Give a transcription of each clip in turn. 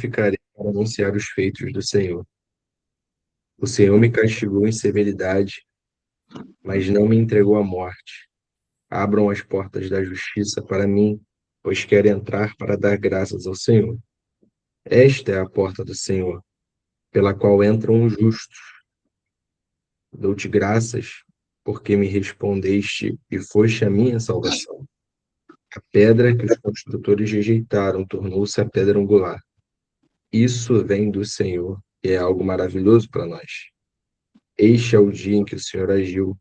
ficarei para anunciar os feitos do Senhor. O Senhor me castigou em severidade, mas não me entregou à morte. Abram as portas da justiça para mim, pois quero entrar para dar graças ao Senhor. Esta é a porta do Senhor, pela qual entram os justos. Dou-te graças, porque me respondeste e foste a minha salvação. A pedra que os construtores rejeitaram tornou-se a pedra angular. Isso vem do Senhor e é algo maravilhoso para nós. Este é o dia em que o Senhor agiu.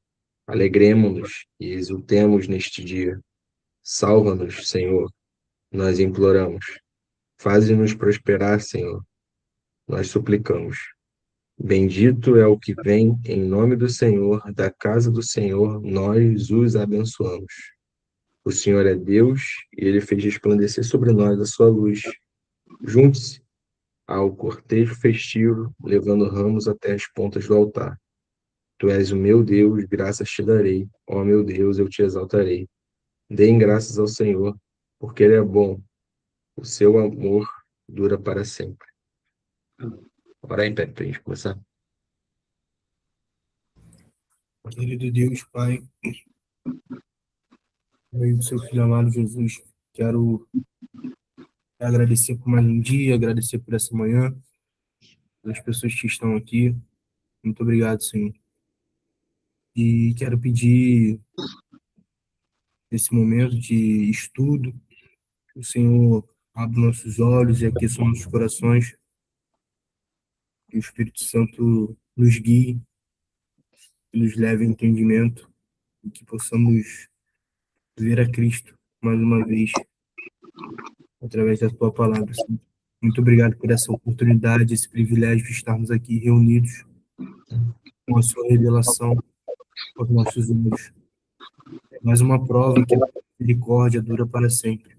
Alegremo-nos e exultemos neste dia. Salva-nos, Senhor, nós imploramos. Faze-nos prosperar, Senhor, nós suplicamos. Bendito é o que vem em nome do Senhor, da casa do Senhor, nós os abençoamos. O Senhor é Deus e ele fez resplandecer sobre nós a sua luz. Junte-se ao cortejo festivo, levando ramos até as pontas do altar. Tu és o meu Deus, graças te darei. Ó meu Deus, eu te exaltarei. Deem graças ao Senhor, porque ele é bom. O seu amor dura para sempre. Ora aí, Pepe, para a gente começar. Querido Deus, Pai, em nome do seu Filho amado Jesus, quero agradecer por mais um dia, agradecer por essa manhã, pelas pessoas que estão aqui. Muito obrigado, Senhor. E quero pedir, nesse momento de estudo, que o Senhor abra nossos olhos e aqueça nossos corações, que o Espírito Santo nos guie, e nos leve ao entendimento, e que possamos ver a Cristo mais uma vez, através da tua palavra, Senhor. Muito obrigado por essa oportunidade, esse privilégio de estarmos aqui reunidos com a sua revelação aos nossos olhos. Mais uma prova que a misericórdia dura para sempre.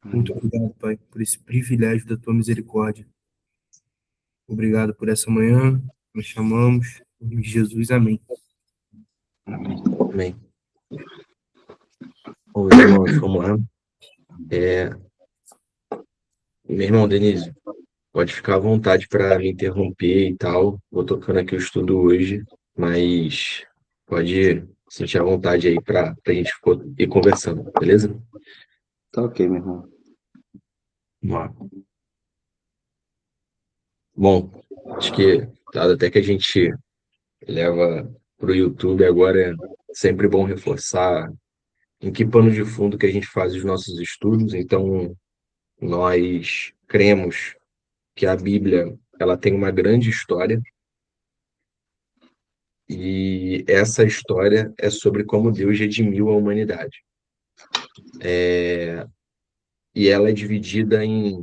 Muito obrigado, Pai, por esse privilégio da tua misericórdia. Obrigado por essa manhã. Nós chamamos em nome de Jesus. Amém. Amém. Bom, irmãos, vamos lá. Meu irmão Denise, pode ficar à vontade para me interromper e tal. Vou tocando aqui o estudo hoje, mas pode sentir à vontade aí para a gente ir conversando, beleza? Tá ok, meu irmão. Vamos lá. Bom, acho que, dado até que a gente leva para o YouTube agora, é sempre bom reforçar em que pano de fundo que a gente faz os nossos estudos. Então, nós cremos que a Bíblia ela tem uma grande história e essa história é sobre como Deus redimiu a humanidade. E ela é dividida em,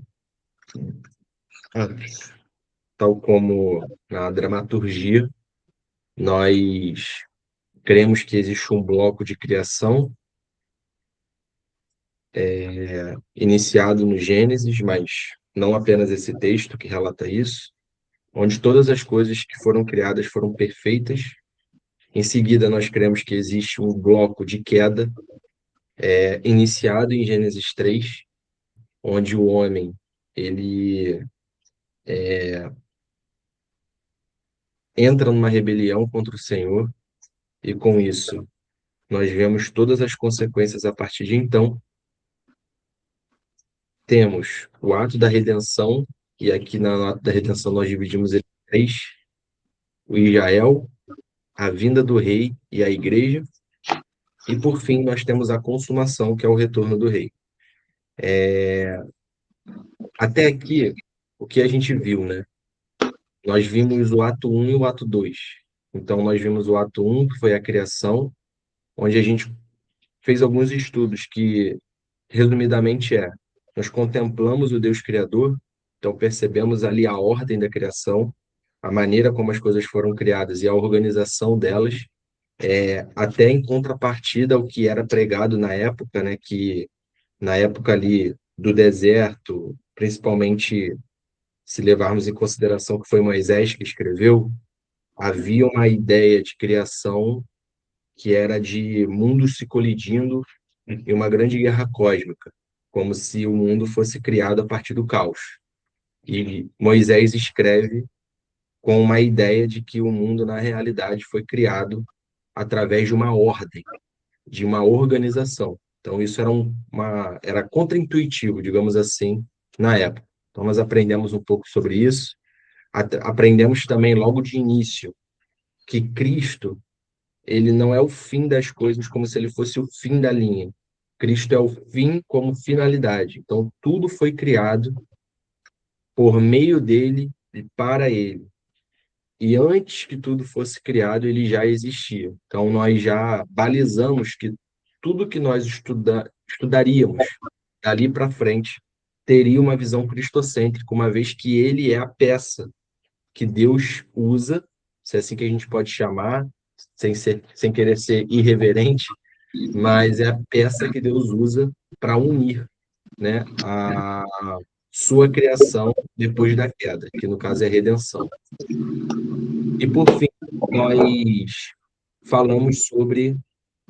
tal como na dramaturgia, nós cremos que existe um bloco de criação iniciado no Gênesis, mas não apenas esse texto que relata isso, onde todas as coisas que foram criadas foram perfeitas. Em seguida, nós cremos que existe um bloco de queda, iniciado em Gênesis 3, onde o homem ele entra numa rebelião contra o Senhor, e com isso nós vemos todas as consequências a partir de então. Temos o ato da redenção, e aqui no ato da redenção nós dividimos ele em três: o Israel, a vinda do rei e a igreja, e por fim nós temos a consumação, que é o retorno do rei. Até aqui, o que a gente viu, né? Nós vimos o ato um e o ato 2. Então, nós vimos o ato um, que foi a criação, onde a gente fez alguns estudos que, resumidamente, nós contemplamos o Deus Criador, então percebemos ali a ordem da criação, a maneira como as coisas foram criadas e a organização delas, até em contrapartida ao que era pregado na época, né, que na época ali do deserto, principalmente se levarmos em consideração que foi Moisés que escreveu, havia uma ideia de criação que era de mundos se colidindo em uma grande guerra cósmica, como se o mundo fosse criado a partir do caos. E Moisés escreve com uma ideia de que o mundo, na realidade, foi criado através de uma ordem, de uma organização. Então, isso era contraintuitivo, digamos assim, na época. Então, nós aprendemos um pouco sobre isso. Aprendemos também logo de início que Cristo, ele não é o fim das coisas como se ele fosse o fim da linha. Cristo é o fim como finalidade. Então, tudo foi criado por meio dele e para ele. E antes que tudo fosse criado, ele já existia. Então, nós já balizamos que tudo que nós estudaríamos dali para frente teria uma visão cristocêntrica, uma vez que ele é a peça que Deus usa, se é assim que a gente pode chamar, sem querer ser irreverente, mas é a peça que Deus usa para unir, né, a sua criação depois da queda, que no caso é a redenção. E por fim, nós falamos sobre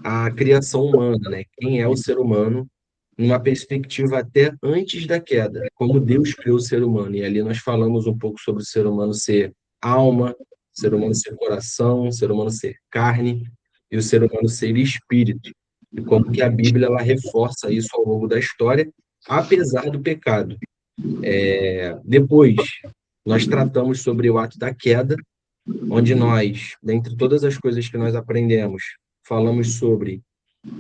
a criação humana, né? Quem é o ser humano, numa perspectiva até antes da queda, como Deus criou o ser humano. E ali nós falamos um pouco sobre o ser humano ser alma, o ser humano ser coração, o ser humano ser carne e o ser humano ser espírito. E como que a Bíblia ela reforça isso ao longo da história, apesar do pecado. Depois, nós tratamos sobre o ato da queda, onde nós, dentre todas as coisas que nós aprendemos, falamos sobre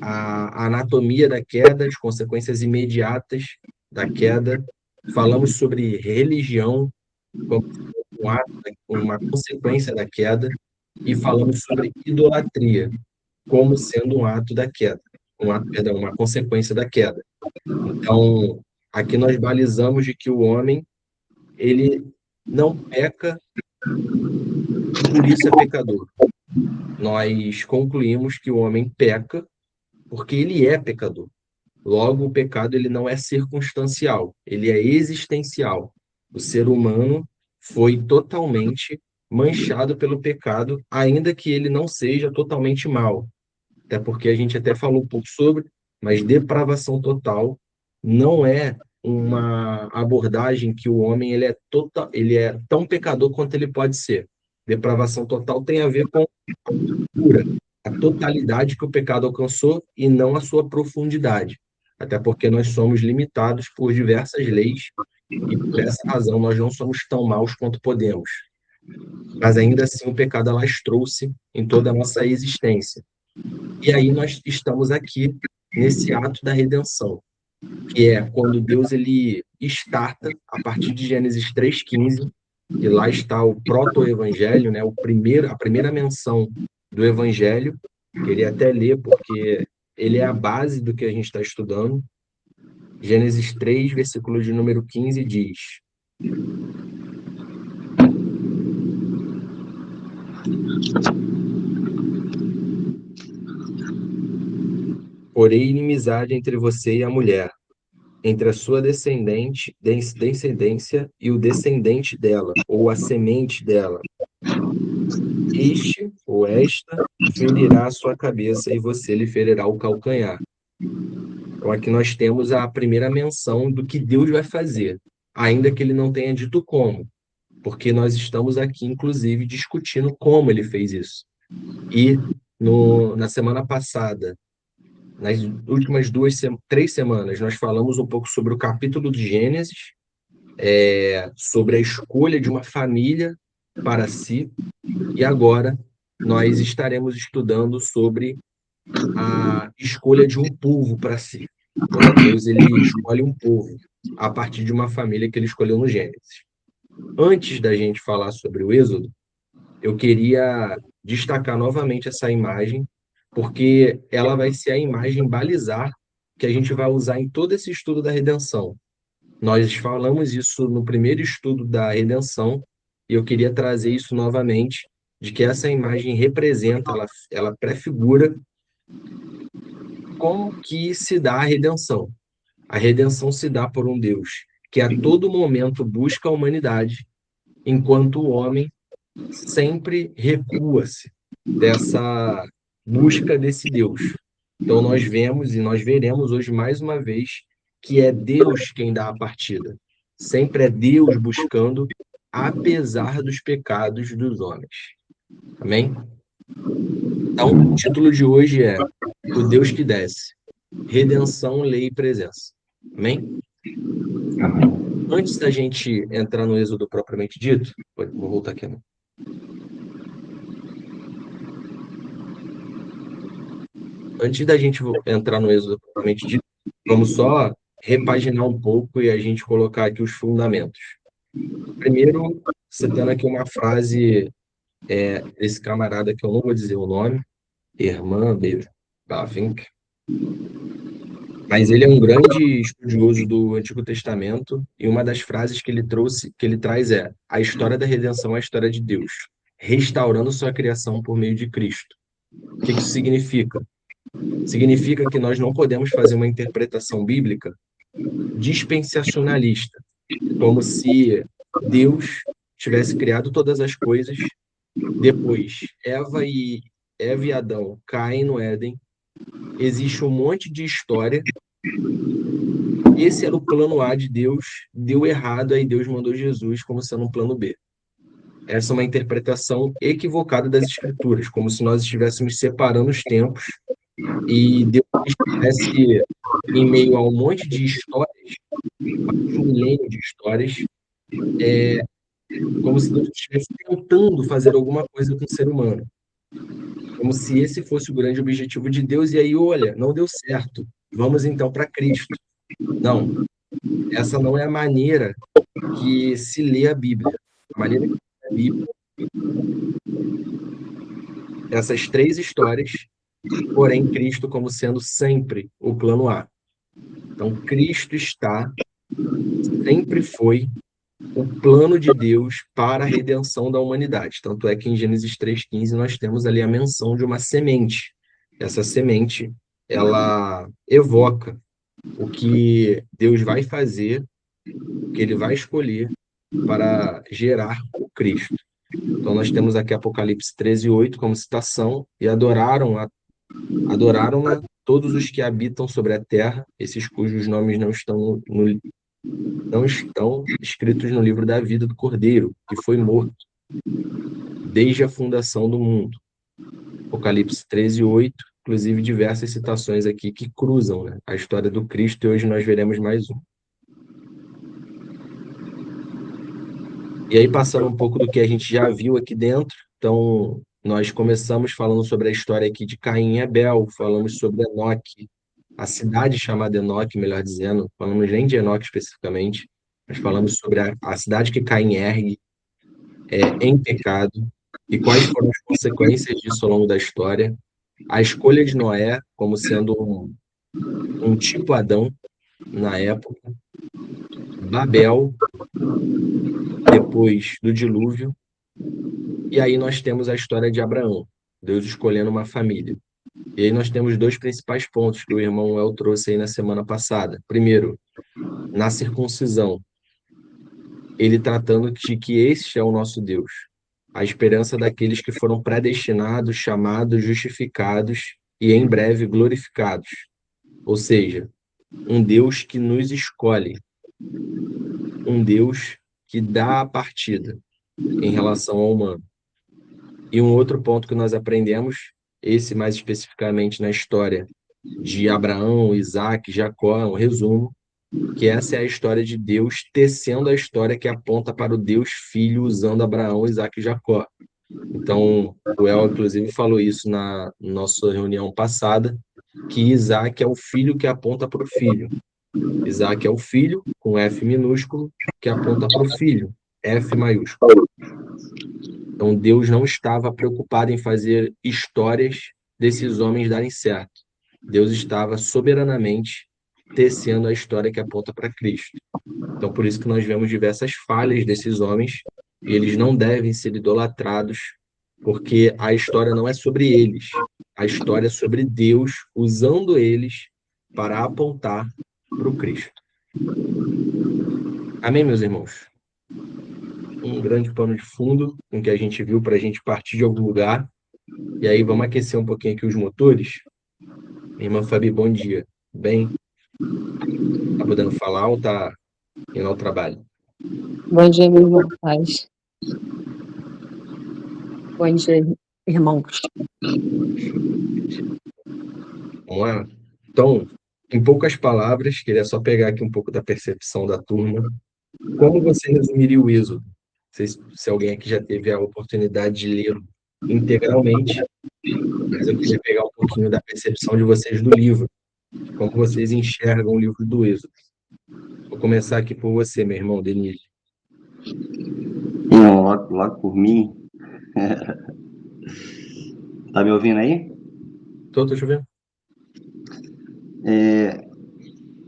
a anatomia da queda, as consequências imediatas da queda, falamos sobre religião como um ato, uma consequência da queda, e falamos sobre idolatria como sendo um ato da queda, perdão, uma consequência da queda. Então, aqui nós balizamos de que o homem, ele não peca e por isso é pecador. Nós concluímos que o homem peca porque ele é pecador. Logo, o pecado ele não é circunstancial, ele é existencial. O ser humano foi totalmente manchado pelo pecado, ainda que ele não seja totalmente mau. Até porque a gente até falou um pouco sobre, mas depravação total não é uma abordagem que o homem ele é tão pecador quanto ele pode ser. Depravação total tem a ver com pura, a totalidade que o pecado alcançou e não a sua profundidade. Até porque nós somos limitados por diversas leis e por essa razão nós não somos tão maus quanto podemos. Mas ainda assim o pecado alastrou-se em toda a nossa existência. E aí nós estamos aqui nesse ato da redenção, que é quando Deus ele starta a partir de Gênesis 3:15, e lá está o proto-evangelho, né, a primeira menção do evangelho. Queria até ler porque ele é a base do que a gente está estudando. Gênesis 3, versículo de número 15 diz: porém inimizade entre você e a mulher, entre a sua descendência e o descendente dela, ou a semente dela. Este ou esta ferirá a sua cabeça e você lhe ferirá o calcanhar. Então aqui nós temos a primeira menção do que Deus vai fazer, ainda que ele não tenha dito como, porque nós estamos aqui, inclusive, discutindo como ele fez isso. E na semana passada, nas últimas 3 semanas, nós falamos um pouco sobre o capítulo de Gênesis, sobre a escolha de uma família para si, e agora nós estaremos estudando sobre a escolha de um povo para si. Quando Deus ele escolhe um povo a partir de uma família que ele escolheu no Gênesis. Antes da gente falar sobre o Êxodo, eu queria destacar novamente essa imagem, porque ela vai ser a imagem balizar que a gente vai usar em todo esse estudo da redenção. Nós falamos isso no primeiro estudo da redenção, e eu queria trazer isso novamente, de que essa imagem representa, ela prefigura como que se dá a redenção. A redenção se dá por um Deus que a todo momento busca a humanidade, enquanto o homem sempre recua-se dessa busca desse Deus. Então nós vemos e nós veremos hoje mais uma vez que é Deus quem dá a partida. Sempre é Deus buscando, apesar dos pecados dos homens. Amém? Então, o título de hoje é O Deus que Desce. Redenção, Lei e Presença. Amém? Amém. Antes da gente entrar no Êxodo propriamente dito, vou voltar aqui. Antes da gente entrar no Êxodo propriamente dito, vamos só repaginar um pouco e a gente colocar aqui os fundamentos. Primeiro, citando aqui uma frase desse camarada que eu não vou dizer o nome, Herman Bavinck, mas ele é um grande estudioso do Antigo Testamento e uma das frases que ele traz é: a história da redenção é a história de Deus, restaurando sua criação por meio de Cristo. O que isso significa? Significa que nós não podemos fazer uma interpretação bíblica dispensacionalista, como se Deus tivesse criado todas as coisas, depois Eva e Adão caem no Éden, existe um monte de história, esse era o plano A de Deus, deu errado, aí Deus mandou Jesus como sendo um plano B. Essa é uma interpretação equivocada das Escrituras, como se nós estivéssemos separando os tempos e Deus estivesse em meio a um monte de histórias, um milênio de histórias, como se Deus estivesse tentando fazer alguma coisa com o ser humano. Como se esse fosse o grande objetivo de Deus, e aí, olha, não deu certo. Vamos então para Cristo. Não, essa não é a maneira que se lê a Bíblia. A maneira que se lê a Bíblia, essas três histórias, porém Cristo como sendo sempre o plano A. Então, Cristo sempre foi o plano de Deus para a redenção da humanidade. Tanto é que em Gênesis 3,15 nós temos ali a menção de uma semente. Essa semente, ela evoca o que Deus vai fazer, o que ele vai escolher para gerar o Cristo. Então nós temos aqui Apocalipse 13:8 como citação: e adoraram-na todos os que habitam sobre a terra, esses cujos nomes não estão escritos no livro da vida do Cordeiro, que foi morto desde a fundação do mundo. Apocalipse 13:8, inclusive diversas citações aqui que cruzam, né, a história do Cristo, e hoje nós veremos mais um. E aí, passando um pouco do que a gente já viu aqui dentro, então, nós começamos falando sobre a história aqui de Caim e Abel, falamos sobre Enoque, a cidade chamada Enoque, melhor dizendo, falamos nem de Enoque especificamente, mas falamos sobre a cidade que Caim ergue em pecado e quais foram as consequências disso ao longo da história, a escolha de Noé como sendo um tipo Adão na época, Babel, depois do dilúvio, e aí nós temos a história de Abraão, Deus escolhendo uma família. E aí nós temos dois principais pontos que o irmão El trouxe aí na semana passada. Primeiro, na circuncisão, ele tratando de que este é o nosso Deus, a esperança daqueles que foram predestinados, chamados, justificados e em breve glorificados. Ou seja, um Deus que nos escolhe, um Deus que dá a partida em relação ao humano. E um outro ponto que nós aprendemos, esse mais especificamente na história de Abraão, Isaac, Jacó, um resumo, que essa é a história de Deus tecendo a história que aponta para o Deus Filho usando Abraão, Isaac e Jacó. Então, o El, inclusive, falou isso na nossa reunião passada, que Isaac é o filho que aponta para o filho. Isaac é o filho, com F minúsculo, que aponta para o filho, F maiúsculo. Então, Deus não estava preocupado em fazer histórias desses homens darem certo. Deus estava soberanamente tecendo a história que aponta para Cristo. Então, por isso que nós vemos diversas falhas desses homens, e eles não devem ser idolatrados, porque a história não é sobre eles. A história é sobre Deus usando eles para apontar para o Cristo. Amém, meus irmãos? Um grande pano de fundo com que a gente viu para a gente partir de algum lugar. E aí vamos aquecer um pouquinho aqui os motores. Minha irmã Fabi, bom dia. Bem? Tá podendo falar ou tá indo ao trabalho? Bom dia, meu irmão. Paz. Bom dia, irmãos. Vamos lá? Então, em poucas palavras, queria só pegar aqui um pouco da percepção da turma. Como você resumiria o Êxodo? Não sei se alguém aqui já teve a oportunidade de ler integralmente, mas eu queria pegar um pouquinho da percepção de vocês do livro, de como vocês enxergam o livro do Êxodo. Vou começar aqui por você, meu irmão, Denise. Não, logo por mim. Tá me ouvindo aí? Tô te ouvindo.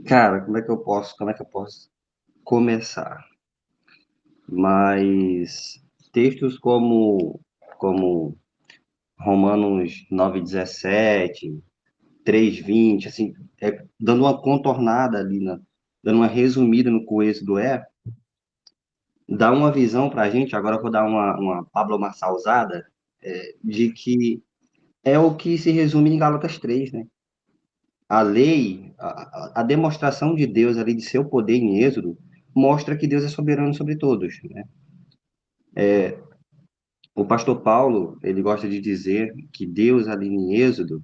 Cara, como é que eu posso começar? Mas textos como Romanos 9:17, 3:20, assim, dando uma contornada ali, dando uma resumida no que o Êxodo dá uma visão para a gente. Agora eu vou dar uma Pablo Massalzada, de que é o que se resume em Gálatas 3, né? A lei, a demonstração de Deus ali, de seu poder em Êxodo, mostra que Deus é soberano sobre todos, né? O pastor Paulo, ele gosta de dizer que Deus ali em Êxodo,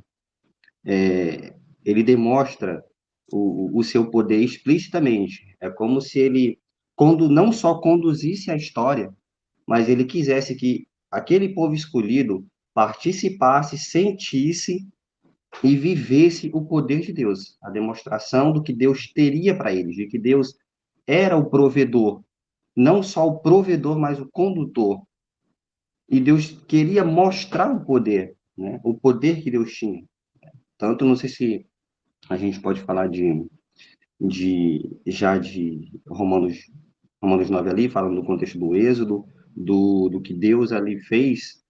ele demonstra o seu poder explicitamente. É como se ele, quando não só conduzisse a história, mas ele quisesse que aquele povo escolhido participasse, sentisse e vivesse o poder de Deus, a demonstração do que Deus teria para eles, de que Deus era o provedor, não só o provedor, mas o condutor. E Deus queria mostrar o poder, né? O poder que Deus tinha. Tanto, não sei se a gente pode falar de Romanos 9 ali, falando do contexto do Êxodo, do que Deus ali fez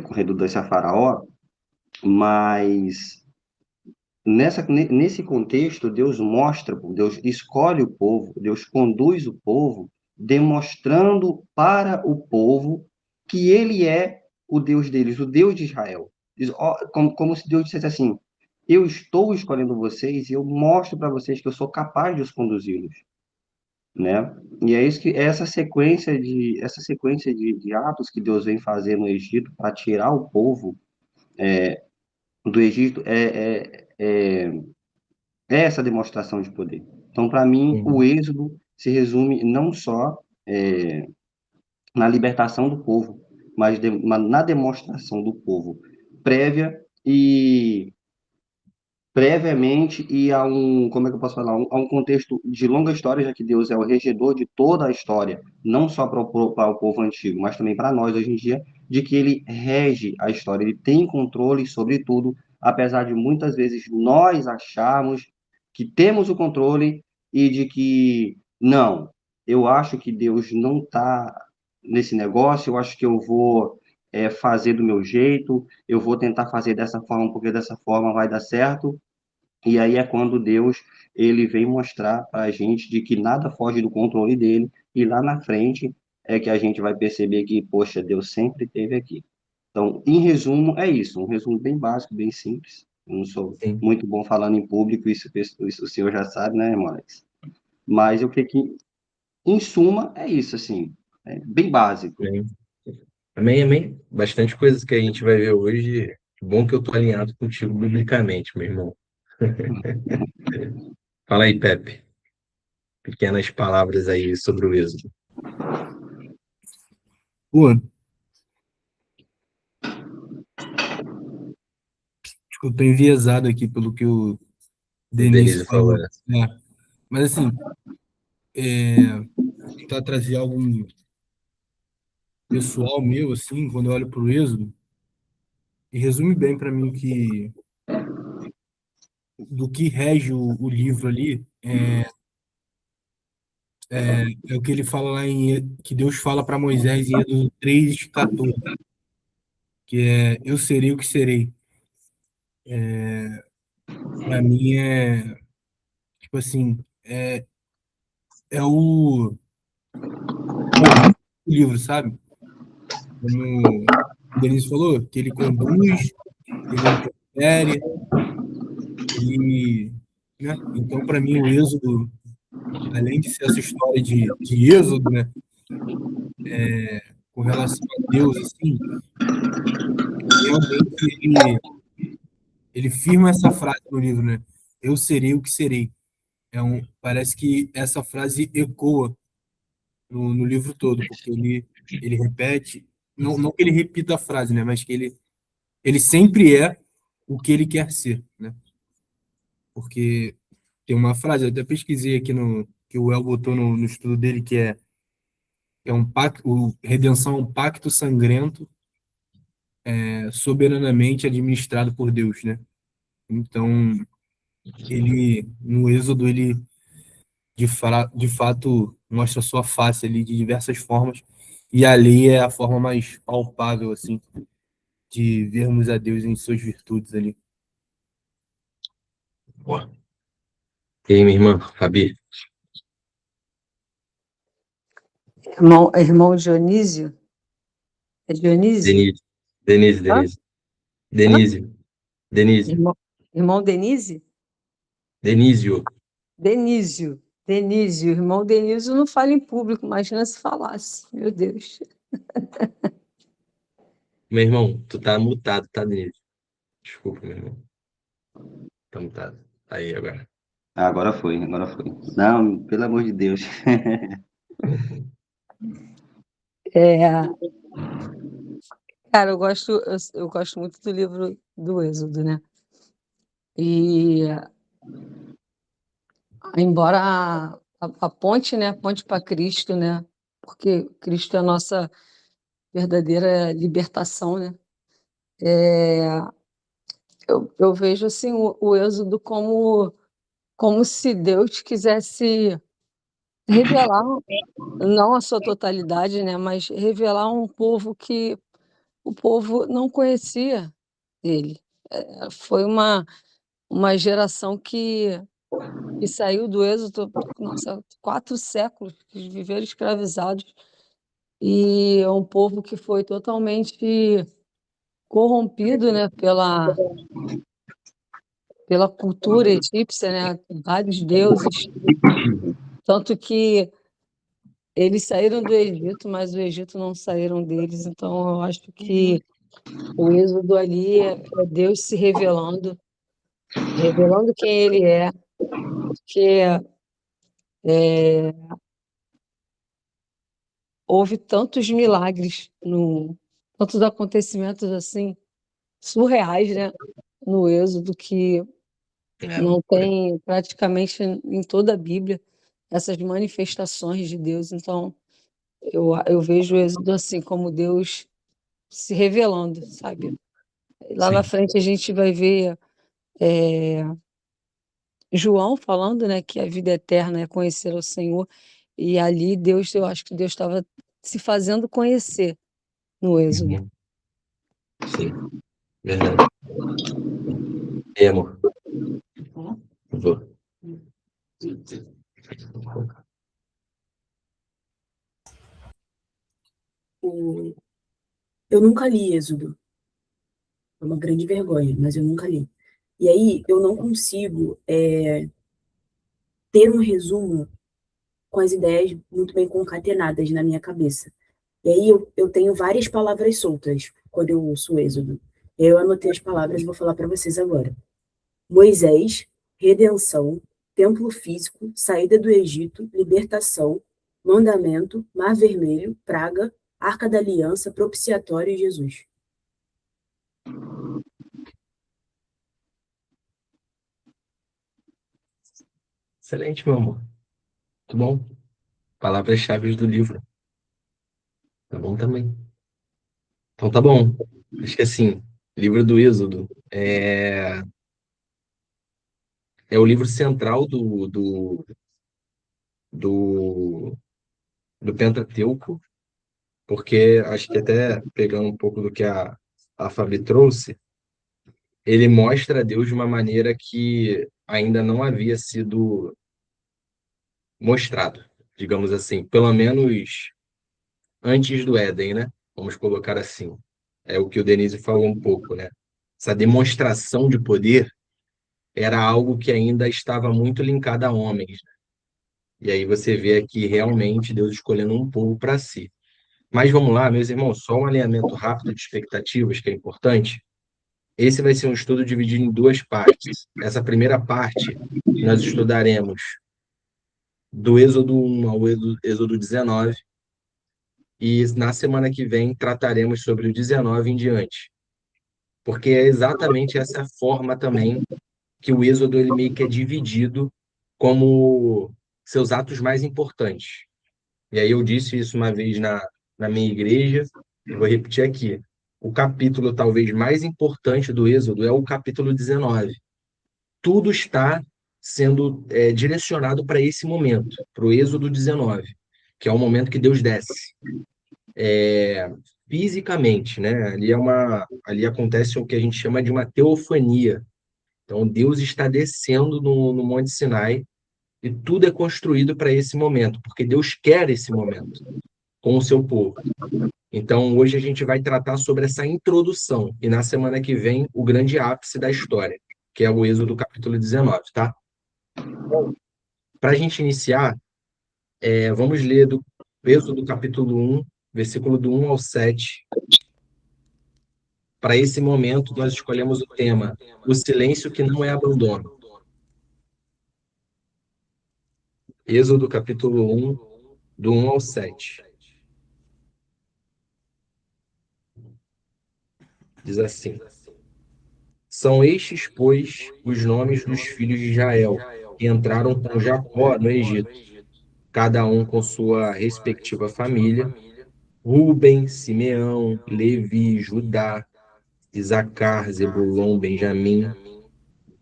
com redundância a Faraó, mas nesse contexto, Deus mostra, Deus escolhe o povo, Deus conduz o povo, demonstrando para o povo que ele é o Deus deles, o Deus de Israel. Como se Deus dissesse assim: eu estou escolhendo vocês e eu mostro para vocês que eu sou capaz de os conduzi-los, né? E é isso que essa sequência de atos que Deus vem fazer no Egito para tirar o povo do Egito é essa demonstração de poder. Então, para mim, o Uhum. Êxodo se resume não só na libertação do povo, mas na demonstração do povo prévia e previamente e como é que eu posso falar, a um contexto de longa história, já que Deus é o regedor de toda a história, não só para o povo antigo, mas também para nós hoje em dia, de que ele rege a história, ele tem controle sobre tudo, apesar de muitas vezes nós acharmos que temos o controle e de que, não, eu acho que Deus não está nesse negócio, eu acho que eu vou fazer do meu jeito, eu vou tentar fazer dessa forma, porque dessa forma vai dar certo, e aí é quando Deus ele vem mostrar para a gente de que nada foge do controle dele, e lá na frente é que a gente vai perceber que, poxa, Deus sempre esteve aqui. Então, em resumo, é isso, um resumo bem básico, bem simples. Eu não sou Sim. muito bom falando em público, isso o senhor já sabe, né, irmão Alex? Mas eu creio que, em suma, é isso, assim, bem básico. Amém. Amém, amém. Bastante coisas que a gente vai ver hoje. Bom que eu tô alinhado contigo biblicamente, meu irmão. Fala aí, Pepe. Pequenas palavras aí sobre o Êxodo. Pô, acho que eu tô enviesado aqui pelo que o O Denise Denise falou, falou. né? Mas, assim, tentar trazer algo pessoal meu, assim, quando eu olho para o Êxodo, e resume bem para mim do que rege o livro ali, é o que ele fala lá que Deus fala para Moisés em Êxodo 3:14, que é: eu serei o que serei. Para mim tipo assim, é o livro, sabe? Como o Denise falou, que ele conduz, ele interfere, ele, né? Então, para mim, o Êxodo além de ser essa história de êxodo, né, com relação a Deus, assim, realmente ele firma essa frase no livro, né? Eu serei o que serei. Parece que essa frase ecoa no livro todo, porque ele repete, não que ele repita a frase, né? Mas que ele sempre é o que ele quer ser, né? Porque tem uma frase, eu até pesquisei aqui que o El botou no estudo dele, que é um pacto, redenção é um pacto sangrento, soberanamente administrado por Deus, né? Então, no Êxodo, ele de fato mostra sua face ali de diversas formas, e ali é a forma mais palpável, assim, de vermos a Deus em suas virtudes ali. Boa. E aí, minha irmã, Fabi? Irmão Dionísio? É Dionísio? Denise. Denise, Hã? Denise. Hã? Denise. Denise. Irmão Denise? Denísio. Denísio. Denísio. Irmão Denísio não fala em público, imagina se falasse. Meu Deus. Meu irmão, tu tá mutado, tá, Denise? Desculpa, meu irmão. Tá mutado. Aí, agora. Agora foi, agora foi. Não, pelo amor de Deus. É, cara, eu gosto muito do livro do Êxodo, né? E embora a ponte, né? A ponte para Cristo, né? Porque Cristo é a nossa verdadeira libertação, né? Eu vejo assim o Êxodo como se Deus quisesse revelar, não a sua totalidade, né? Mas revelar um povo que o povo não conhecia ele. Foi uma geração que saiu do êxodo, nossa, 4 séculos que viveram escravizados, e é um povo que foi totalmente corrompido, né, pela cultura egípcia, né, vários deuses, tanto que eles saíram do Egito, mas o Egito não saíram deles. Então eu acho que o êxodo ali é Deus se revelando quem ele é, porque houve tantos milagres, tantos acontecimentos assim surreais, né, no Êxodo, que É não loucura. tem praticamente em toda a Bíblia essas manifestações de Deus. Então eu vejo o Êxodo assim como Deus se revelando, sabe? Lá na Sim. frente a gente vai ver João falando, né, que a vida eterna é conhecer o Senhor, e ali eu acho que Deus estava se fazendo conhecer no Êxodo. Uhum. Sim, verdade. E, amor? Vou. O- Eu nunca li Êxodo. É uma grande vergonha, mas eu nunca li. E aí eu não consigo ter um resumo com as ideias muito bem concatenadas na minha cabeça. E aí eu tenho várias palavras soltas quando eu ouço o Êxodo. Eu anotei as palavras e vou falar para vocês agora. Moisés, redenção, templo físico, saída do Egito, libertação, mandamento, mar vermelho, praga, arca da aliança, propiciatório e Jesus. Excelente, meu amor. Muito bom. Palavras-chave do livro. Tá bom também. Então tá bom. Acho que assim, livro do Êxodo é o livro central do, do Pentateuco, porque acho que até pegando um pouco do que a Fabi trouxe, ele mostra a Deus de uma maneira que ainda não havia sido mostrado, digamos assim, pelo menos antes do Éden, né? Vamos colocar assim. É o que o Denise falou um pouco, né? Essa demonstração de poder era algo que ainda estava muito linkado a homens, né? E aí você vê aqui realmente Deus escolhendo um povo para si. Mas vamos lá, meus irmãos, só um alinhamento rápido de expectativas que é importante. Esse vai ser um estudo dividido em duas partes. Essa primeira parte, nós estudaremos do Êxodo 1 ao Êxodo 19, e na semana que vem trataremos sobre o 19 em diante, porque é exatamente essa forma também que o Êxodo ele meio que é dividido como seus atos mais importantes. E aí eu disse isso uma vez na minha igreja, e vou repetir aqui. O capítulo talvez mais importante do Êxodo é o capítulo 19. Tudo está sendo direcionado para esse momento, para o Êxodo 19, que é o momento que Deus desce. Fisicamente, né? Ali acontece o que a gente chama de uma teofania. Então, Deus está descendo no Monte Sinai e tudo é construído para esse momento, porque Deus quer esse momento com o seu povo. Então, hoje a gente vai tratar sobre essa introdução e na semana que vem o grande ápice da história, que é o Êxodo capítulo 19, tá? Para a gente iniciar, vamos ler do Êxodo capítulo 1, versículo do 1 ao 7. Para esse momento, nós escolhemos o tema, o silêncio que não é abandono. Êxodo capítulo 1, do 1 ao 7. Diz assim: São estes, pois, os nomes dos filhos de Israel, que entraram com Jacó no Egito, cada um com sua respectiva família: Ruben, Simeão, Levi, Judá, Isacar, Zebulon, Benjamim,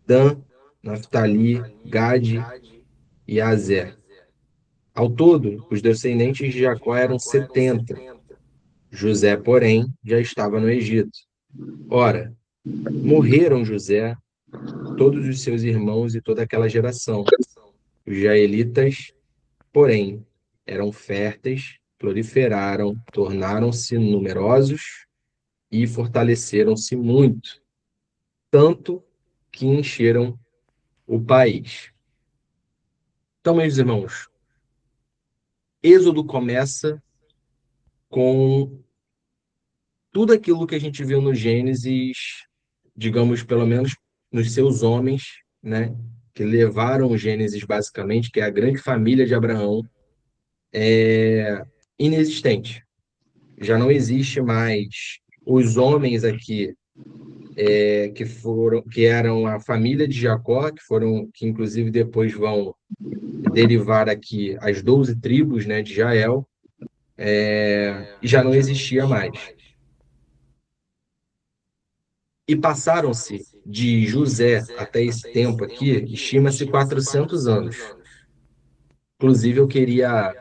Dan, Naftali, Gade e Azer. Ao todo, os descendentes de Jacó eram 70. José, porém, já estava no Egito. Ora, morreram José, todos os seus irmãos e toda aquela geração. Os israelitas, porém, eram férteis, proliferaram, tornaram-se numerosos e fortaleceram-se muito, tanto que encheram o país. Então, meus irmãos, Êxodo começa com tudo aquilo que a gente viu no Gênesis, digamos, pelo menos nos seus homens, né, que levaram o Gênesis basicamente, que é a grande família de Abraão, inexistente. Já não existe mais os homens aqui que eram a família de Jacó, que inclusive depois vão derivar aqui as 12 tribos, né, de Israel, já não existia mais. E passaram-se de José até esse tempo aqui, estima-se 400 anos. Inclusive, eu queria...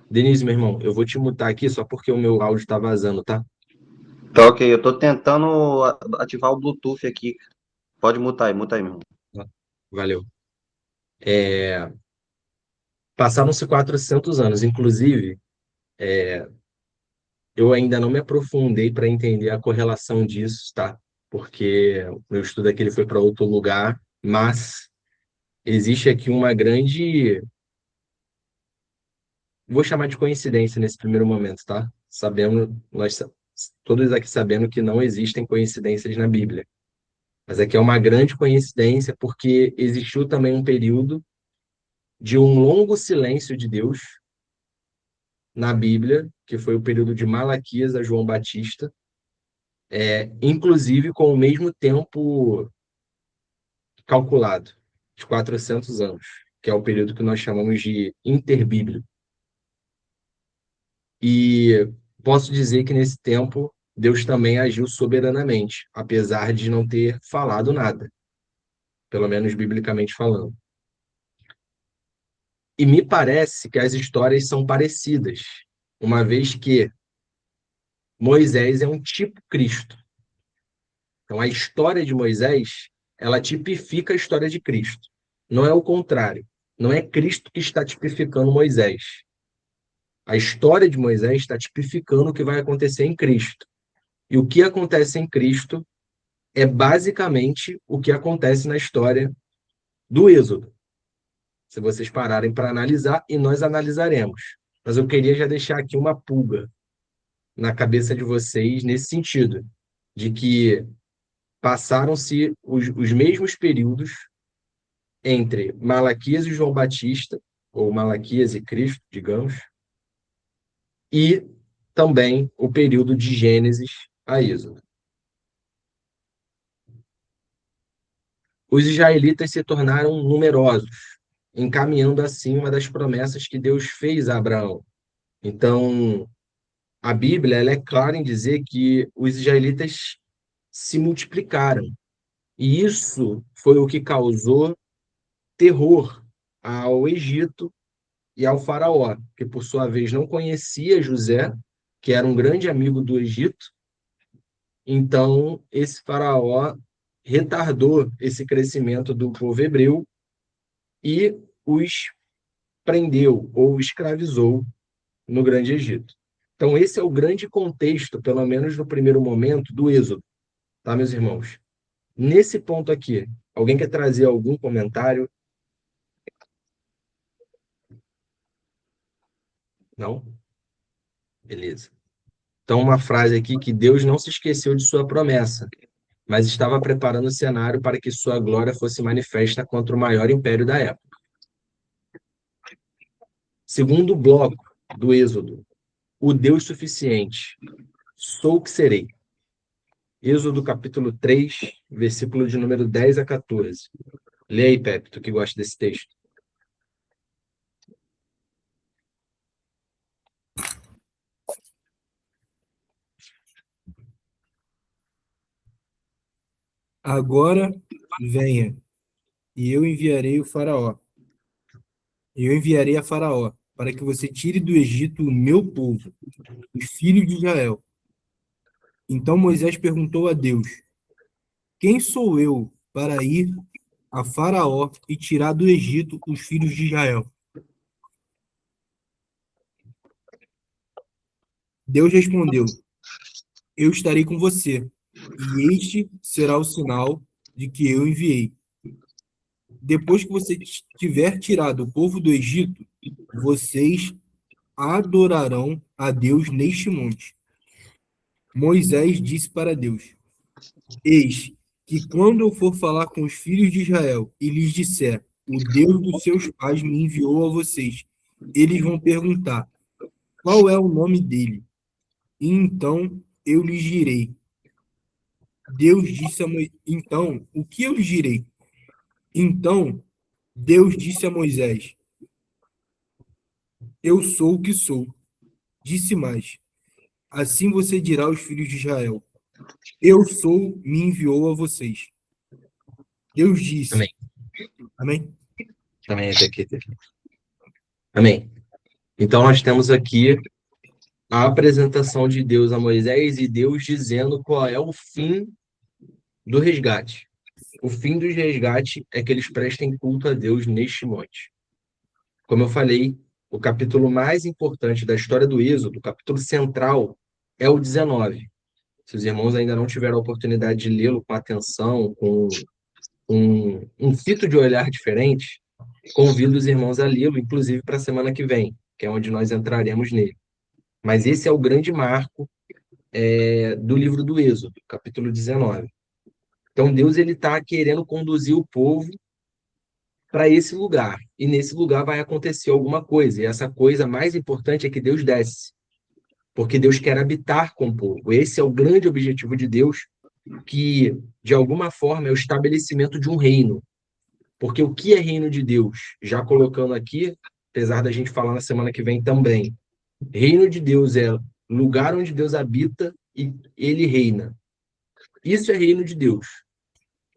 Denise, meu irmão, eu vou te mutar aqui só porque o meu áudio está vazando, tá? Tá ok, eu tô tentando ativar o Bluetooth aqui. Pode mutar aí, meu irmão. Valeu. Passaram-se 400 anos. Inclusive, eu ainda não me aprofundei para entender a correlação disso, tá? Porque o meu estudo aqui ele foi para outro lugar, mas existe aqui uma grande, vou chamar de coincidência nesse primeiro momento, tá? Todos aqui sabendo que não existem coincidências na Bíblia. Mas aqui é uma grande coincidência porque existiu também um período de um longo silêncio de Deus na Bíblia, que foi o período de Malaquias a João Batista, inclusive com o mesmo tempo calculado, de 400 anos, que é o período que nós chamamos de interbíblio. E posso dizer que nesse tempo Deus também agiu soberanamente, apesar de não ter falado nada, pelo menos biblicamente falando. E me parece que as histórias são parecidas, uma vez que Moisés é um tipo Cristo. Então, a história de Moisés, ela tipifica a história de Cristo. Não é o contrário. Não é Cristo que está tipificando Moisés. A história de Moisés está tipificando o que vai acontecer em Cristo. E o que acontece em Cristo é basicamente o que acontece na história do Êxodo. se vocês pararem para analisar, e nós analisaremos. Mas eu queria já deixar aqui uma pulga na cabeça de vocês nesse sentido, de que passaram-se os mesmos períodos entre Malaquias e João Batista, ou Malaquias e Cristo, digamos, e também o período de Gênesis a Êxodo. Os israelitas se tornaram numerosos, encaminhando assim uma das promessas que Deus fez a Abraão. Então, a Bíblia ela é clara em dizer que os israelitas se multiplicaram. E isso foi o que causou terror ao Egito e ao faraó, que por sua vez não conhecia José, que era um grande amigo do Egito. Então, esse faraó retardou esse crescimento do povo hebreu e os prendeu ou escravizou no Grande Egito. Então, esse é o grande contexto, pelo menos no primeiro momento, do Êxodo, tá, meus irmãos? Nesse ponto aqui, alguém quer trazer algum comentário? Não? Beleza. Então, uma frase aqui que Deus não se esqueceu de sua promessa, mas estava preparando o cenário para que sua glória fosse manifesta contra o maior império da época. Segundo bloco do Êxodo, o Deus suficiente, sou o que serei. Êxodo capítulo 3, versículo de número 10 a 14. Lê aí, Pepe, tu que gosta desse texto. Agora venha, e eu enviarei o Faraó. E eu enviarei a Faraó, para que você tire do Egito o meu povo, os filhos de Israel. Então Moisés perguntou a Deus: quem sou eu para ir a Faraó e tirar do Egito os filhos de Israel? Deus respondeu: eu estarei com você, e este será o sinal de que eu enviei. Depois que você tiver tirado o povo do Egito, vocês adorarão a Deus neste monte. Moisés disse para Deus: eis que quando eu for falar com os filhos de Israel e lhes disser, o Deus dos seus pais me enviou a vocês, eles vão perguntar, qual é o nome dele? E então eu lhes direi. Deus disse a Moisés, então, o que eu lhes direi? Então, Deus disse a Moisés, eu sou o que sou. Disse mais, assim você dirá aos filhos de Israel, eu sou, me enviou a vocês. Deus disse. Amém. Amém? Amém, até aqui. Amém. Então, nós temos aqui a apresentação de Deus a Moisés e Deus dizendo qual é o fim do resgate. O fim do resgate é que eles prestem culto a Deus neste monte. Como eu falei, o capítulo mais importante da história do Êxodo, o capítulo central, é o 19. Se os irmãos ainda não tiveram a oportunidade de lê-lo com atenção, com um fito de olhar diferente, convido os irmãos a lê-lo, inclusive para a semana que vem, que é onde nós entraremos nele. Mas esse é o grande marco do livro do Êxodo, capítulo 19. Então, Deus está querendo conduzir o povo para esse lugar. E nesse lugar vai acontecer alguma coisa. E essa coisa mais importante é que Deus desce. Porque Deus quer habitar com o povo. Esse é o grande objetivo de Deus, que, de alguma forma, é o estabelecimento de um reino. Porque o que é reino de Deus? Já colocando aqui, apesar da gente falar na semana que vem também, reino de Deus é lugar onde Deus habita e ele reina. Isso é reino de Deus.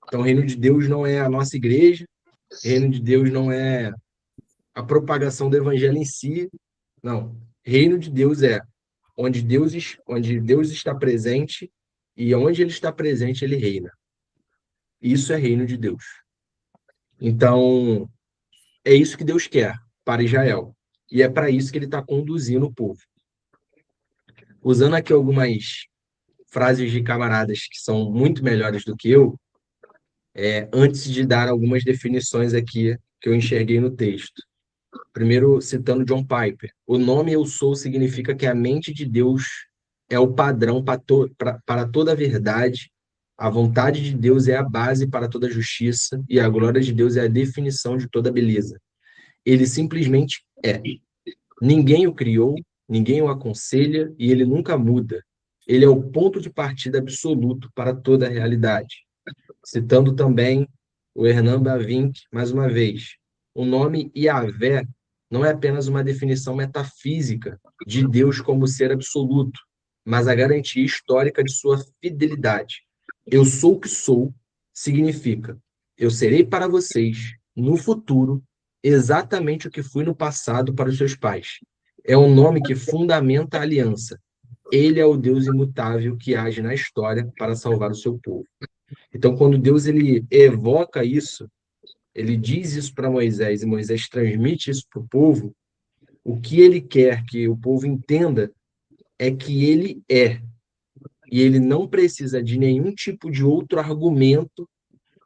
Então, reino de Deus não é a nossa igreja, reino de Deus não é a propagação do evangelho em si. Não. Reino de Deus é onde Deus está presente e onde ele está presente, ele reina. Isso é reino de Deus. Então, é isso que Deus quer para Israel. E é para isso que ele está conduzindo o povo. Usando aqui algumas frases de camaradas que são muito melhores do que eu, antes de dar algumas definições aqui que eu enxerguei no texto. Primeiro, citando John Piper, o nome Eu Sou significa que a mente de Deus é o padrão para toda a verdade, a vontade de Deus é a base para toda a justiça e a glória de Deus é a definição de toda a beleza. Ele simplesmente é. Ninguém o criou, ninguém o aconselha e ele nunca muda. Ele é o ponto de partida absoluto para toda a realidade. Citando também o Hernan Bavinck, mais uma vez, o nome Yahvé não é apenas uma definição metafísica de Deus como ser absoluto, mas a garantia histórica de sua fidelidade. Eu sou o que sou significa eu serei para vocês, no futuro, exatamente o que fui no passado para os seus pais. É um nome que fundamenta a aliança. Ele é o Deus imutável que age na história para salvar o seu povo. Então, quando Deus ele evoca isso, ele diz isso para Moisés e Moisés transmite isso para o povo, o que ele quer que o povo entenda é que ele é. E ele não precisa de nenhum tipo de outro argumento,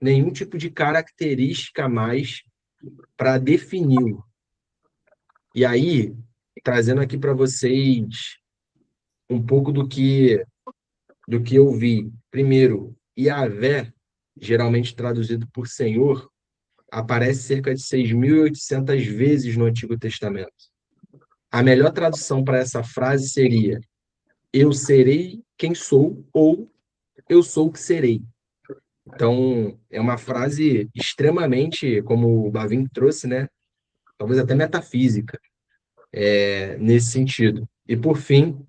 nenhum tipo de característica a mais para defini-lo. E aí, trazendo aqui para vocês um pouco do que eu vi. Primeiro, Yahvé, geralmente traduzido por Senhor, aparece cerca de 6.800 vezes no Antigo Testamento. A melhor tradução para essa frase seria: eu serei quem sou, ou eu sou o que serei. Então, é uma frase extremamente, como o Bavin trouxe, né? Talvez até metafísica, nesse sentido. E, por fim,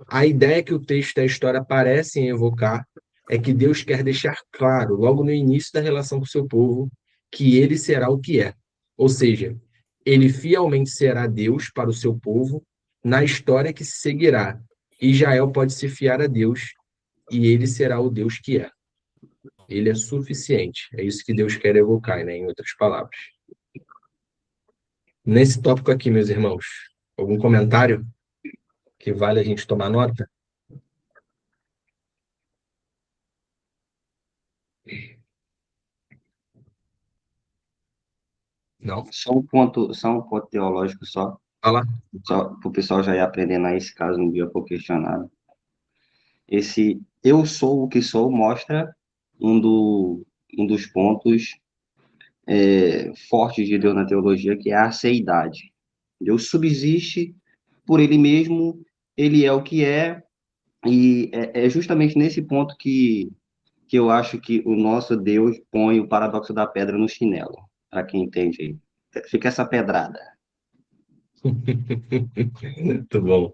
a ideia que o texto e a história parecem evocar é que Deus quer deixar claro, logo no início da relação com o seu povo, que ele será o que é. Ou seja, ele fielmente será Deus para o seu povo na história que se seguirá. Israel pode se fiar a Deus e ele será o Deus que é. Ele é suficiente. É isso que Deus quer evocar, né, em outras palavras. Nesse tópico aqui, meus irmãos, algum comentário que vale a gente tomar nota? Não? Só um ponto teológico só, Fala. só para o pessoal já ir aprendendo aí, se caso um dia for questionado. Esse eu sou o que sou mostra um dos pontos fortes de Deus na teologia, que é a aceidade. Deus subsiste por ele mesmo, ele é o que é, e é justamente nesse ponto que eu acho que o nosso Deus põe o paradoxo da pedra no chinelo, para quem entende aí. Fica essa pedrada. Muito bom.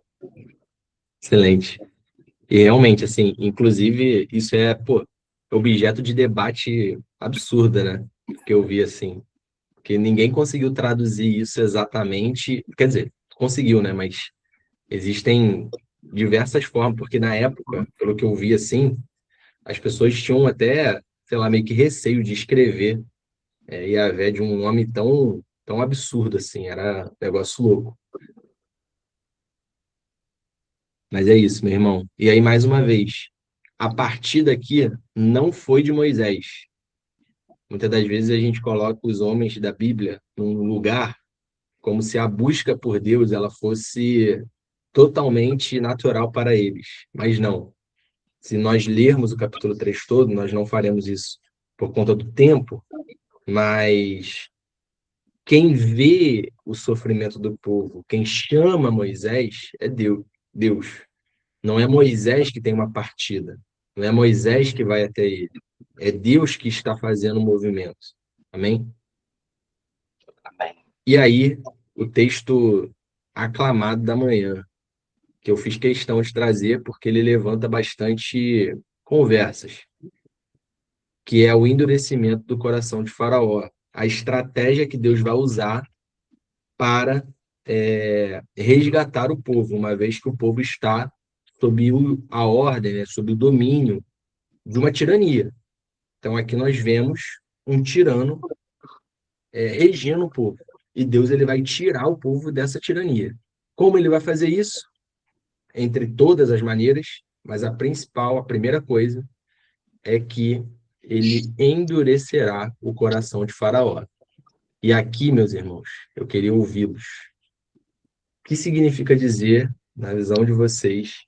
Excelente. E realmente, assim, inclusive, isso é, pô, objeto de debate absurda, né? Que eu vi, assim, que ninguém conseguiu traduzir isso exatamente, quer dizer, conseguiu, né? Mas existem diversas formas, porque na época, pelo que eu vi, assim, as pessoas tinham até, sei lá, meio que receio de escrever Yahvé de um nome tão absurdo, assim, era um negócio louco. Mas é isso, meu irmão. E aí, mais uma vez, a partida aqui não foi de Moisés. Muitas das vezes a gente coloca os homens da Bíblia num lugar como se a busca por Deus ela fosse totalmente natural para eles. Mas não. Se nós lermos o capítulo 3 todo, nós não faremos isso por conta do tempo, mas quem vê o sofrimento do povo, quem chama Moisés é Deus. Deus. Não é Moisés que tem uma partida. Não é Moisés que vai até ele. É Deus que está fazendo o movimento. Amém? E aí, o texto aclamado da manhã, que eu fiz questão de trazer porque ele levanta bastante conversas, que é o endurecimento do coração de Faraó. A estratégia que Deus vai usar para resgatar o povo, uma vez que o povo está sob a ordem, né, sob o domínio de uma tirania. Então, aqui nós vemos um tirano regindo o povo. E Deus ele vai tirar o povo dessa tirania. Como ele vai fazer isso? Entre todas as maneiras, mas a principal, a primeira coisa, é que ele endurecerá o coração de Faraó. E aqui, meus irmãos, eu queria ouvi-los. O que significa dizer, na visão de vocês,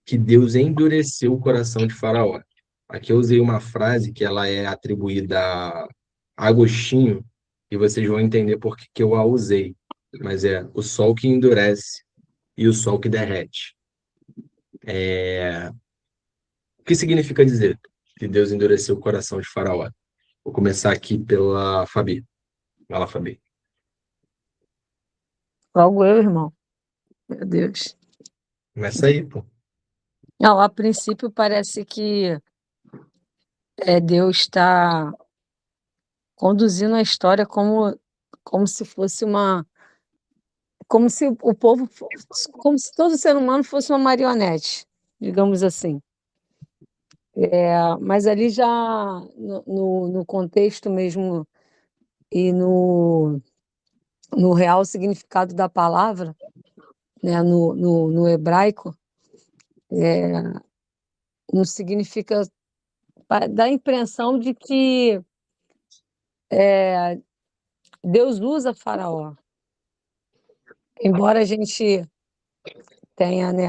que Deus endureceu o coração de Faraó? Aqui eu usei uma frase que ela é atribuída a Agostinho, e vocês vão entender por que que eu a usei. Mas é o sol que endurece e o sol que derrete. O que significa dizer que Deus endureceu o coração de Faraó? Vou começar aqui pela Fabi. Vai lá, Fabi. Logo eu, irmão. Meu Deus. Começa aí, pô. Não, a princípio parece que Deus está conduzindo a história como se fosse como se o povo, como se todo ser humano fosse uma marionete, digamos assim. Mas ali já no contexto mesmo e no real significado da palavra, né, no hebraico, não significa, dá a impressão de que Deus usa Faraó. Embora a gente tenha, né,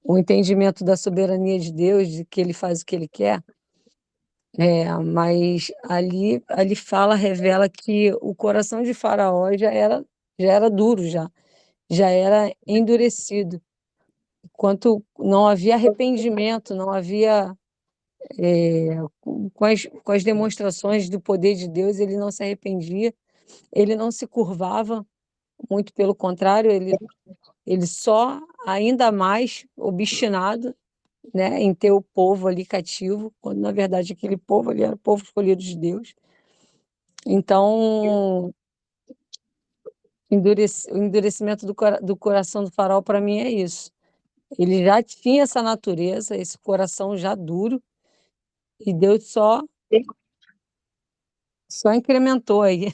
o entendimento da soberania de Deus, de que ele faz o que ele quer, mas ali fala, revela que o coração de Faraó já era duro, já era endurecido. Enquanto não havia arrependimento, não havia, com as demonstrações do poder de Deus, ele não se arrependia, ele não se curvava, muito pelo contrário, ele só ainda mais obstinado, né, em ter o povo ali cativo, quando na verdade aquele povo ali era o povo escolhido de Deus. Então, o endurecimento do coração do Faraó, para mim, é isso. Ele já tinha essa natureza, esse coração já duro, e Deus só incrementou aí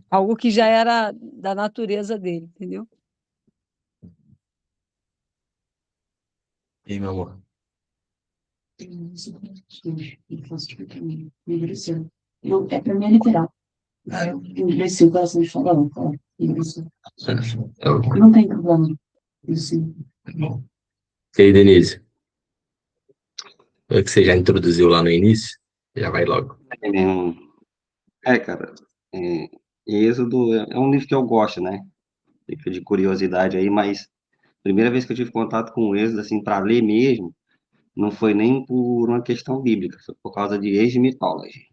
algo que já era da natureza dele, entendeu? E aí, meu amor? Não, é para mim é literal. Eu endureci o coração de Faraó, cara. Não tem problema. Isso. E aí, Denise? O que você já introduziu lá no início? Já vai logo. Cara, é, Êxodo é um livro que eu gosto, né? Fica de curiosidade aí, mas a primeira vez que eu tive contato com o Êxodo, assim, para ler mesmo, não foi nem por uma questão bíblica, foi por causa de Age Mythology.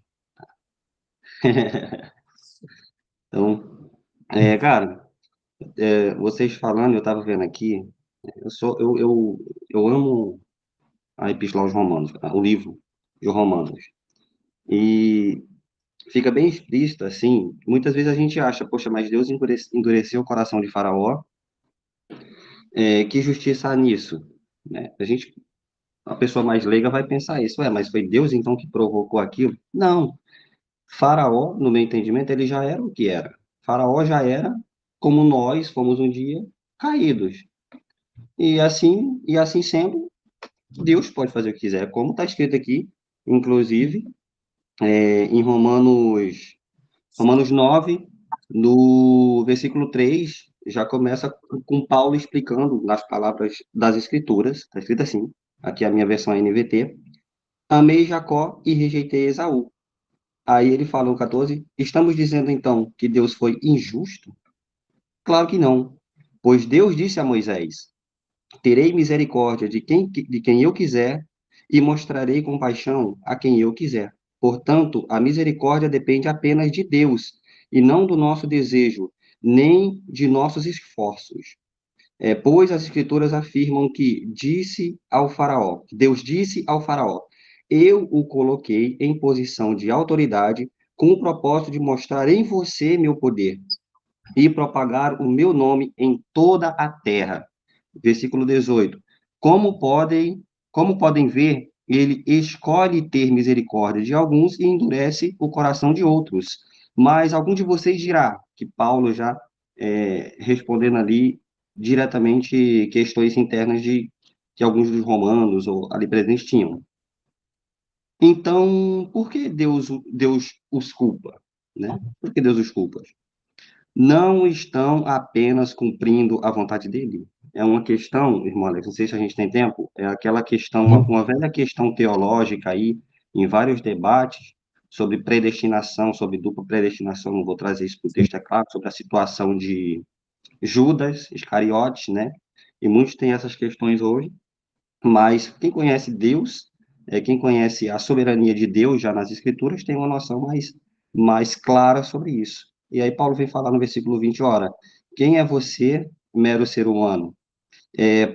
Então, cara, vocês falando, eu estava vendo aqui, eu amo a Epístola aos Romanos, o livro de Romanos. E fica bem explícito, assim, muitas vezes a gente acha, poxa, mas Deus endureceu o coração de Faraó, que justiça há nisso? Né? A pessoa mais leiga vai pensar isso, mas foi Deus então que provocou aquilo? Não, Faraó, no meu entendimento, ele já era o que era. Faraó já era como nós fomos um dia caídos. E assim sendo, Deus pode fazer o que quiser, como está escrito aqui, inclusive, em Romanos 9, no versículo 3, já começa com Paulo explicando nas palavras das Escrituras, está escrito assim, aqui é a minha versão é NVT: amei Jacó e rejeitei Esaú. Aí ele fala no 14, estamos dizendo então que Deus foi injusto? Claro que não, pois Deus disse a Moisés: terei misericórdia de quem eu quiser e mostrarei compaixão a quem eu quiser. Portanto, a misericórdia depende apenas de Deus e não do nosso desejo, nem de nossos esforços. Pois as Escrituras afirmam que Deus disse ao Faraó: eu o coloquei em posição de autoridade com o propósito de mostrar em você meu poder e propagar o meu nome em toda a terra. Versículo 18. Como podem ver, ele escolhe ter misericórdia de alguns e endurece o coração de outros. Mas algum de vocês dirá, que Paulo já respondendo ali diretamente questões internas que alguns dos romanos ou ali presentes tinham. Então, por que Deus os culpa? Né? Por que Deus os culpa? Não estão apenas cumprindo a vontade dele. É uma questão, irmão Alex, não sei se a gente tem tempo, é aquela questão, uma velha questão teológica aí, em vários debates, sobre predestinação, sobre dupla predestinação, não vou trazer isso para o texto, é claro, sobre a situação de Judas, Iscariotes, né? E muitos têm essas questões hoje, mas quem conhece Deus, quem conhece a soberania de Deus já nas Escrituras, tem uma noção mais clara sobre isso. E aí Paulo vem falar no versículo 20, ora, quem é você, mero ser humano,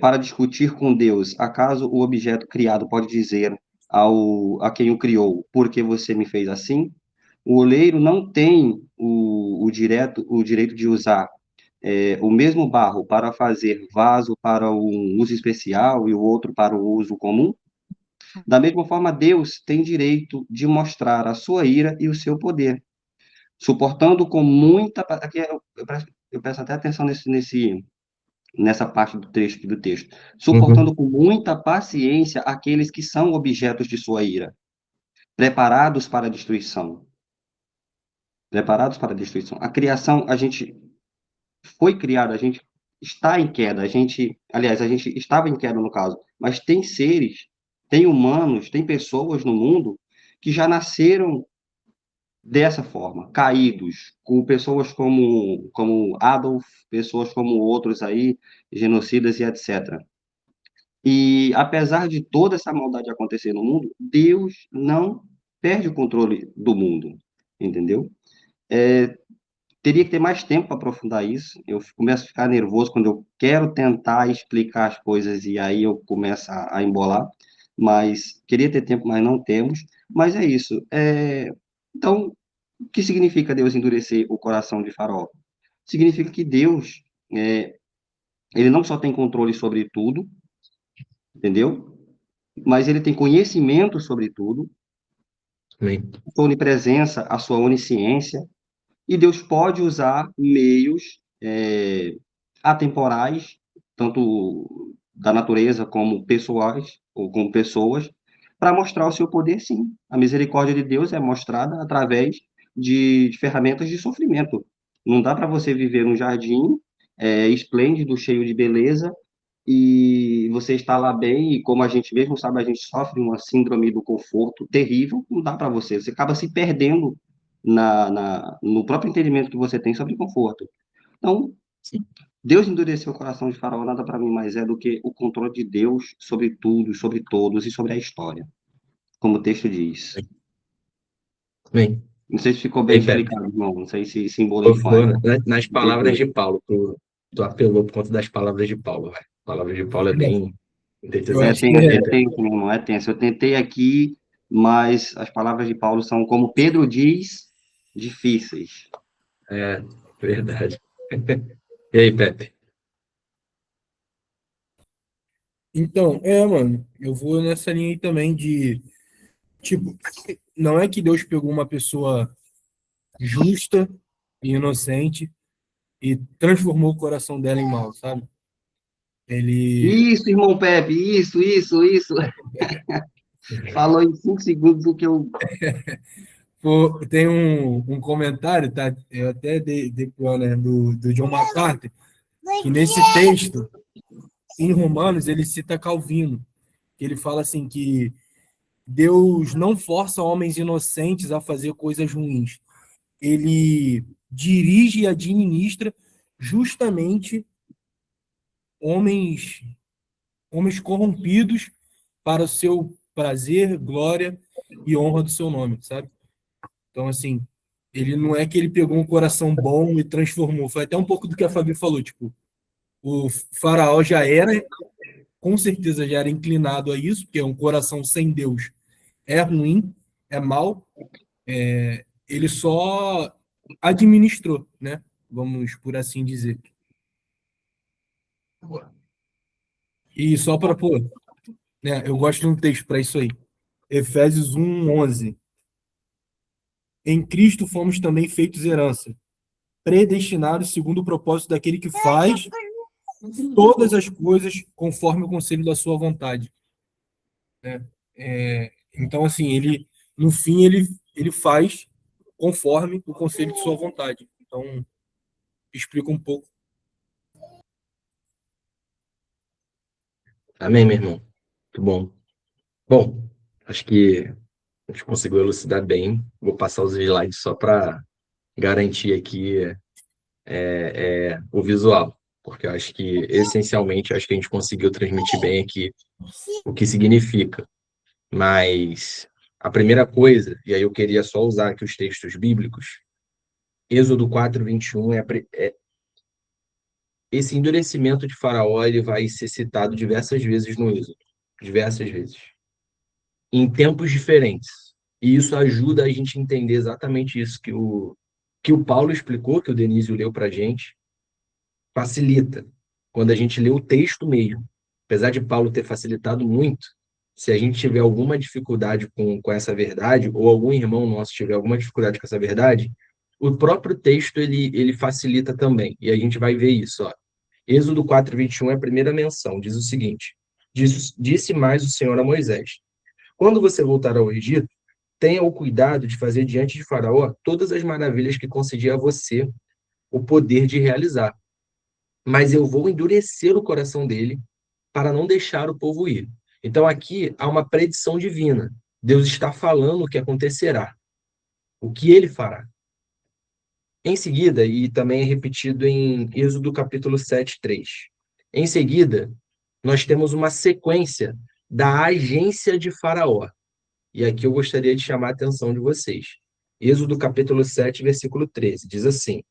para discutir com Deus? Acaso o objeto criado pode dizer a quem o criou, por que você me fez assim? O oleiro não tem o direito de usar o mesmo barro para fazer vaso para um uso especial e o outro para o uso comum? Da mesma forma, Deus tem direito de mostrar a sua ira e o seu poder, suportando com muita. Aqui eu presto até atenção nessa parte do texto. Suportando com muita paciência aqueles que são objetos de sua ira, preparados para a destruição. Preparados para a destruição. A criação, a gente foi criado, a gente está em queda, aliás, a gente estava em queda no caso, mas tem seres, tem humanos, tem pessoas no mundo que já nasceram dessa forma, caídos, com pessoas como Adolf, pessoas como outros aí, genocidas e etc. E apesar de toda essa maldade acontecer no mundo, Deus não perde o controle do mundo, entendeu? Teria que ter mais tempo para aprofundar isso. Eu começo a ficar nervoso quando eu quero tentar explicar as coisas e aí eu começo a embolar. Mas queria ter tempo, mas não temos. Mas é isso. Então, o que significa Deus endurecer o coração de Faraó? Significa que Deus, ele não só tem controle sobre tudo, entendeu? Mas ele tem conhecimento sobre tudo, Amém. a sua onipresença, a sua onisciência, e Deus pode usar meios atemporais, tanto da natureza como pessoais, ou como pessoas, para mostrar o seu poder, sim. A misericórdia de Deus é mostrada através de ferramentas de sofrimento. Não dá para você viver num jardim esplêndido, cheio de beleza, e você está lá bem, e como a gente mesmo sabe, a gente sofre uma síndrome do conforto terrível, não dá para você. Você acaba se perdendo no próprio entendimento que você tem sobre conforto. Então, Deus endureceu o coração de Faraó, nada para mim mais é do que o controle de Deus sobre tudo, sobre todos e sobre a história, como o texto diz. Amém. Não sei se ficou E bem aí, Pepe? explicado, irmão, não sei se embolei demais. Nas palavras de Paulo, tu apelou por conta das palavras de Paulo, velho. A palavra de Paulo é bem Eu É acho sintetizante. que tenso, é tenso, meu irmão, é tenso. Eu tentei aqui, mas as palavras de Paulo são, como Pedro diz, difíceis. É verdade. E aí, Pepe? então, mano, eu vou nessa linha aí também de, tipo, não é que Deus pegou uma pessoa justa e inocente e transformou o coração dela em mal, sabe? Ele Isso, irmão Pepe, isso. Falou em 5 segundos o que eu. tem um comentário, tá? Eu até dei pro, né, do John MacArthur, que nesse texto, em Romanos, ele cita Calvino, que ele fala assim que Deus não força homens inocentes a fazer coisas ruins. Ele dirige e administra justamente homens, homens corrompidos para o seu prazer, glória e honra do seu nome, sabe? Então, assim, ele não é que ele pegou um coração bom e transformou. Foi até um pouco do que a Fabi falou, tipo, o faraó já era, com certeza já era inclinado a isso, porque é um coração sem Deus. É ruim, é mal, ele só administrou, né? Vamos por assim dizer. E só para pôr, né? Eu gosto de um texto para isso aí. Efésios 1:11. Em Cristo fomos também feitos herança, predestinados segundo o propósito daquele que faz todas as coisas conforme o conselho da sua vontade. Né? Então, assim, ele, no fim, ele faz conforme o conselho de sua vontade. Então, explica um pouco. Amém, meu irmão. Muito bom. Bom, acho que a gente conseguiu elucidar bem. Vou passar os slides só para garantir aqui o visual, porque eu acho que, essencialmente, acho que a gente conseguiu transmitir bem aqui o que significa. Mas a primeira coisa, e aí eu queria só usar aqui os textos bíblicos, Êxodo 4:21 esse endurecimento de Faraó, ele vai ser citado diversas vezes no Êxodo, diversas vezes, em tempos diferentes. E isso ajuda a gente a entender exatamente isso que o Paulo explicou, que o Denísio leu para a gente, facilita. Quando a gente lê o texto mesmo, apesar de Paulo ter facilitado muito, se a gente tiver alguma dificuldade com essa verdade, ou algum irmão nosso tiver alguma dificuldade com essa verdade, o próprio texto ele facilita também. E a gente vai ver isso. Ó. Êxodo 4:21 é a primeira menção. Diz o seguinte: disse mais o Senhor a Moisés: quando você voltar ao Egito, tenha o cuidado de fazer diante de Faraó todas as maravilhas que concedi a você o poder de realizar, mas eu vou endurecer o coração dele para não deixar o povo ir. Então aqui há uma predição divina. Deus está falando o que acontecerá, o que ele fará. Em seguida, e também é repetido em Êxodo capítulo 7:3. Em seguida, nós temos uma sequência da agência de Faraó. E aqui eu gostaria de chamar a atenção de vocês. Êxodo capítulo 7, versículo 13, diz assim: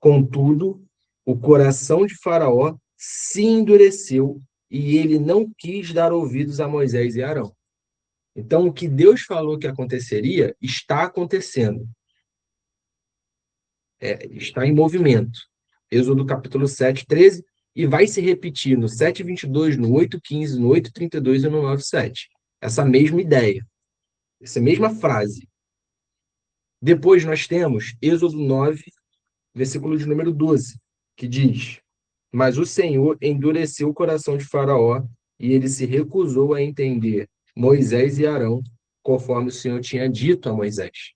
contudo, o coração de Faraó se endureceu e ele não quis dar ouvidos a Moisés e Arão. Então, o que Deus falou que aconteceria está acontecendo. Está em movimento. Êxodo capítulo 7, 13, e vai se repetir no 7:22, no 8:15, no 8:32 e no 9:7. Essa mesma ideia, essa mesma frase. Depois nós temos Êxodo 9, versículo de número 12, que diz: mas o Senhor endureceu o coração de Faraó e ele se recusou a entender Moisés e Arão, conforme o Senhor tinha dito a Moisés.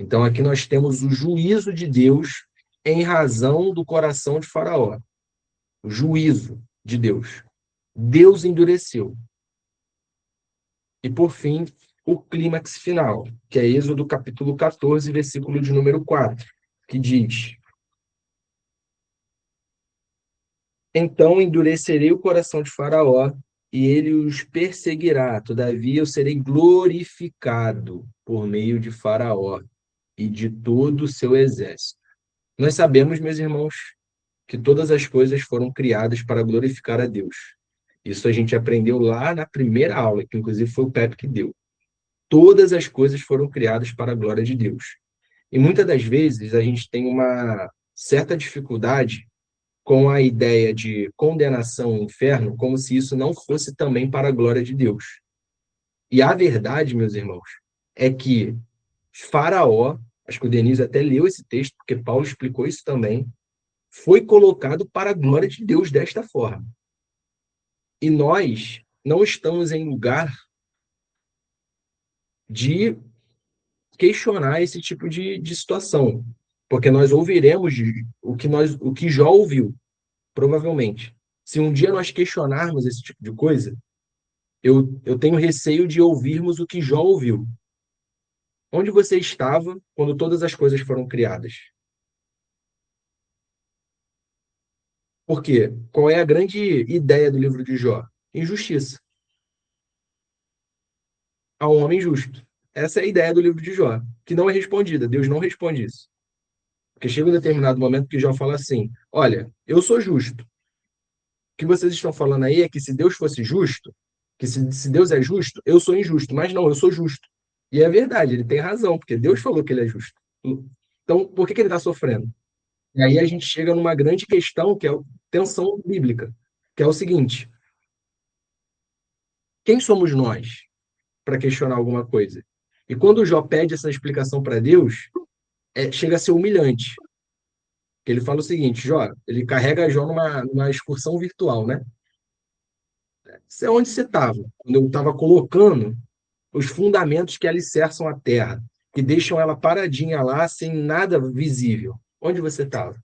Então aqui nós temos o juízo de Deus em razão do coração de Faraó. O juízo de Deus. Deus endureceu. E por fim, o clímax final, que é Êxodo capítulo 14, versículo de número 4, que diz: então endurecerei o coração de Faraó e ele os perseguirá. Todavia eu serei glorificado por meio de Faraó e de todo o seu exército. Nós sabemos, meus irmãos, que todas as coisas foram criadas para glorificar a Deus. Isso a gente aprendeu lá na primeira aula, que inclusive foi o Pepe que deu. Todas as coisas foram criadas para a glória de Deus. E muitas das vezes a gente tem uma certa dificuldade com a ideia de condenação ao inferno, como se isso não fosse também para a glória de Deus. E a verdade, meus irmãos, é que Faraó, acho que o Denise até leu esse texto, porque Paulo explicou isso também, foi colocado para a glória de Deus desta forma. E nós não estamos em lugar de questionar esse tipo de situação, porque nós ouviremos o que Jó ouviu, provavelmente. Se um dia nós questionarmos esse tipo de coisa, eu tenho receio de ouvirmos o que Jó ouviu. Onde você estava quando todas as coisas foram criadas? Por quê? Qual é a grande ideia do livro de Jó? Injustiça. Há um homem justo. Essa é a ideia do livro de Jó, que não é respondida. Deus não responde isso. Porque chega um determinado momento que Jó fala assim: olha, eu sou justo. O que vocês estão falando aí é que se Deus fosse justo, que se Deus é justo, eu sou injusto. Mas não, eu sou justo. E é verdade, ele tem razão, porque Deus falou que ele é justo. Então, por que ele está sofrendo? E aí a gente chega numa grande questão, que é a tensão bíblica, que é o seguinte: quem somos nós para questionar alguma coisa? E quando o Jó pede essa explicação para Deus, chega a ser humilhante. Ele fala o seguinte: Jó, ele carrega Jó numa excursão virtual, né? Onde você estava? Quando eu estava colocando os fundamentos que alicerçam a terra, que deixam ela paradinha lá, sem nada visível. Onde você estava?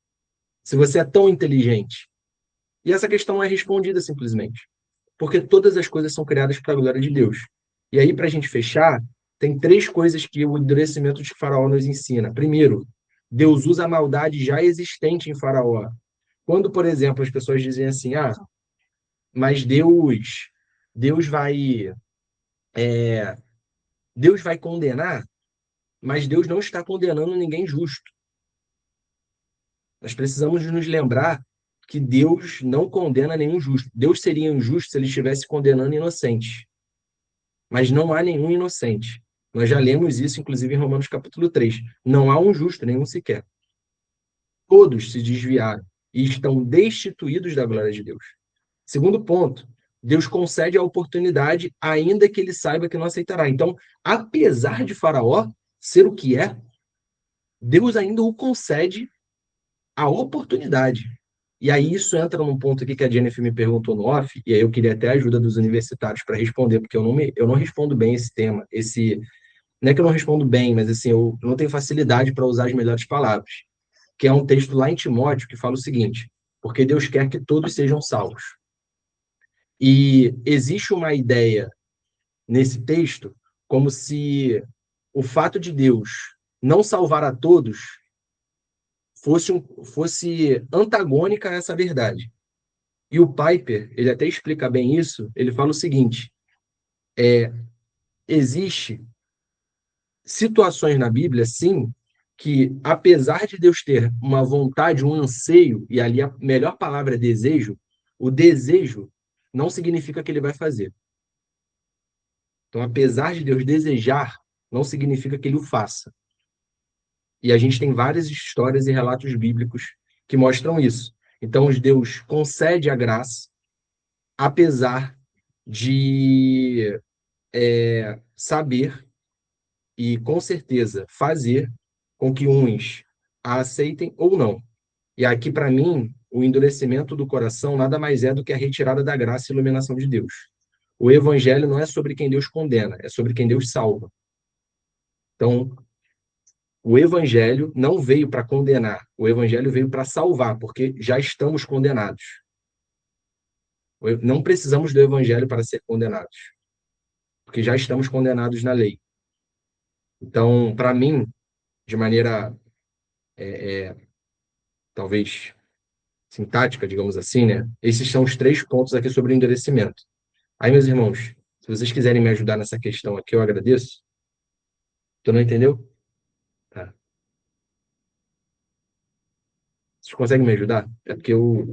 Se você é tão inteligente. E essa questão é respondida simplesmente. Porque todas as coisas são criadas para a glória de Deus. E aí, para a gente fechar, tem 3 coisas que o endurecimento de Faraó nos ensina. Primeiro, Deus usa a maldade já existente em Faraó. Quando, por exemplo, as pessoas dizem assim, mas Deus vai, Deus vai condenar, mas Deus não está condenando ninguém justo. Nós precisamos nos lembrar que Deus não condena nenhum justo. Deus seria injusto se ele estivesse condenando inocentes. Mas não há nenhum inocente. Nós já lemos isso, inclusive, em Romanos capítulo 3. Não há um justo, nenhum sequer. Todos se desviaram e estão destituídos da glória de Deus. Segundo ponto, Deus concede a oportunidade, ainda que ele saiba que não aceitará. Então, apesar de Faraó ser o que é, Deus ainda o concede a oportunidade. E aí isso entra num ponto aqui que a Jennifer me perguntou no off, e aí eu queria até a ajuda dos universitários para responder, porque eu não respondo bem esse tema. Não é que eu não respondo bem, mas assim, eu não tenho facilidade para usar as melhores palavras. Que é um texto lá em Timóteo que fala o seguinte: porque Deus quer que todos sejam salvos. E existe uma ideia nesse texto como se o fato de Deus não salvar a todos fosse antagônica a essa verdade. E o Piper, ele até explica bem isso, ele fala o seguinte: existe situações na Bíblia, sim, que apesar de Deus ter uma vontade, um anseio, e ali a melhor palavra é desejo, o desejo não significa que ele vai fazer. Então, apesar de Deus desejar, não significa que ele o faça. E a gente tem várias histórias e relatos bíblicos que mostram isso. Então, Deus concede a graça, apesar de saber e, com certeza, fazer com que uns a aceitem ou não. E aqui, para mim, o endurecimento do coração nada mais é do que a retirada da graça e iluminação de Deus. O evangelho não é sobre quem Deus condena, é sobre quem Deus salva. Então, o evangelho não veio para condenar, o evangelho veio para salvar, porque já estamos condenados. Não precisamos do evangelho para ser condenados, porque já estamos condenados na lei. Então, para mim, de maneira talvez sintática, digamos assim, né? Esses são os 3 pontos aqui sobre o endurecimento. Aí, meus irmãos, se vocês quiserem me ajudar nessa questão aqui, eu agradeço. Tu não entendeu? Tá. Vocês conseguem me ajudar? É porque eu...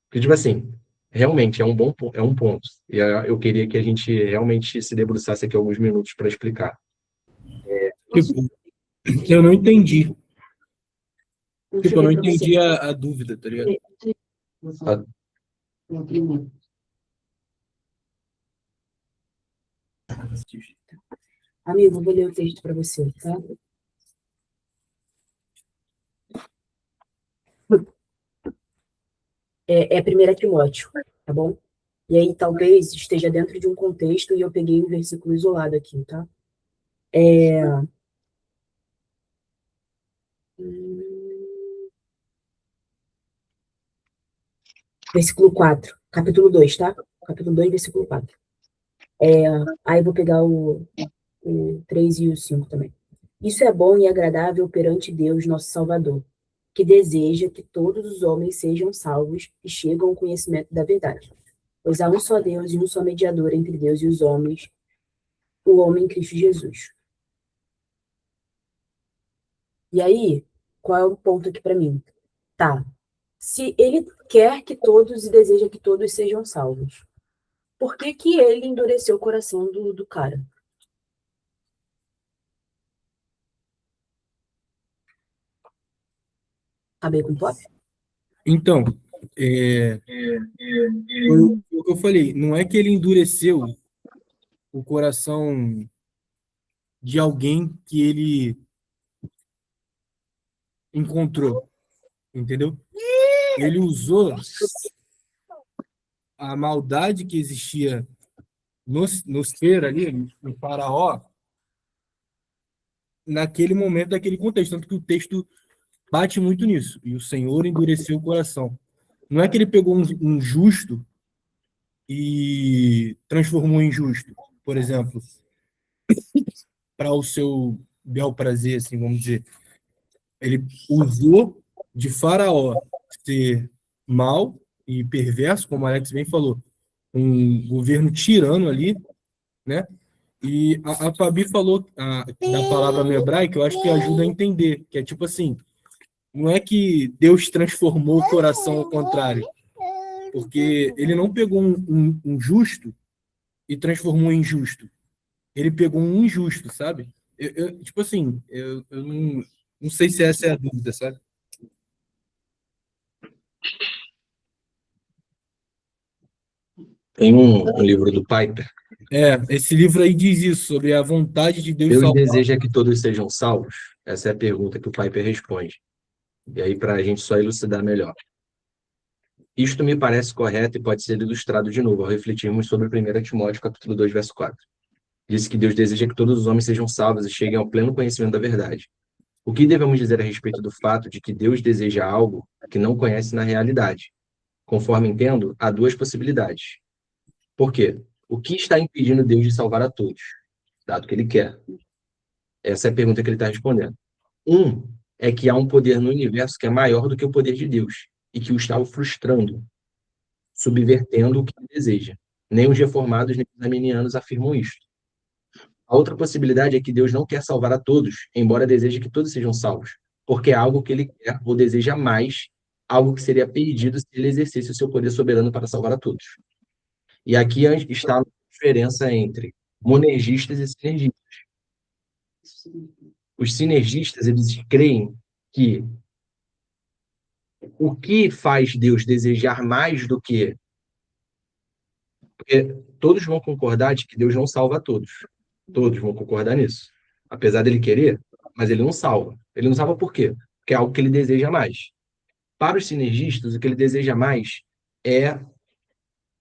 Porque, tipo assim, realmente é um ponto. E eu queria que a gente realmente se debruçasse aqui alguns minutos para explicar. Tipo, eu não entendi. Tipo, eu não entendi a dúvida, tá ligado? Ah, Amigo, vou ler o texto para você, tá? É 1 Timóteo, tá bom? E aí talvez esteja dentro de um contexto e eu peguei um versículo isolado aqui, tá? Versículo 4, capítulo 2, tá? Capítulo 2, versículo 4. Aí eu vou pegar o 3 e o 5 também. Isso é bom e agradável perante Deus, nosso Salvador, que deseja que todos os homens sejam salvos e cheguem ao conhecimento da verdade. Pois há um só Deus e um só mediador entre Deus e os homens, o homem Cristo Jesus. E aí, qual é o ponto aqui para mim? Tá. Se ele quer que todos e deseja que todos sejam salvos, por que que ele endureceu o coração do cara? Acabei com o pop? Então, foi o que eu falei. Não é que ele endureceu o coração de alguém que ele encontrou, entendeu? Ele usou a maldade que existia no ser ali, no faraó, naquele momento, daquele contexto. Tanto que o texto bate muito nisso. E o Senhor endureceu o coração. Não é que ele pegou um justo e transformou em justo, por exemplo, para o seu bel prazer, assim, vamos dizer. Ele usou de Faraó ser mau e perverso, como Alex bem falou, um governo tirano ali, né? E a Fabi falou da palavra no hebraico, eu acho que ajuda a entender, que é tipo assim, não é que Deus transformou o coração ao contrário, porque ele não pegou um justo e transformou em justo. Ele pegou um injusto, sabe? Tipo assim, eu não sei se essa é a dúvida, sabe? Tem um livro do Piper. Esse livro aí diz isso, sobre a vontade de Deus Deus salvar. deseja que todos sejam salvos? Essa é a pergunta que o Piper responde. E aí, para a gente só elucidar melhor. Isto me parece correto e pode ser ilustrado de novo ao refletirmos sobre 1 Timóteo, capítulo 2, verso 4. Diz que Deus deseja que todos os homens sejam salvos e cheguem ao pleno conhecimento da verdade. O que devemos dizer a respeito do fato de que Deus deseja algo que não conhece na realidade? Conforme entendo, há duas possibilidades. Por quê? O que está impedindo Deus de salvar a todos, dado que Ele quer? Essa é a pergunta que ele está respondendo. É que há um poder no universo que é maior do que o poder de Deus e que o está frustrando, subvertendo o que ele deseja. Nem os reformados nem os arminianos afirmam isto. A outra possibilidade é que Deus não quer salvar a todos, embora deseje que todos sejam salvos, porque é algo que ele quer ou deseja mais, algo que seria perdido se ele exercesse o seu poder soberano para salvar a todos. E aqui está a diferença entre monergistas e sinergistas. Os sinergistas, eles creem que o que faz Deus desejar mais do que... Porque todos vão concordar de que Deus não salva a todos. Todos vão concordar nisso. Apesar dele querer, mas ele não salva. Ele não salva por quê? Porque é algo que ele deseja mais. Para os sinergistas, o que ele deseja mais é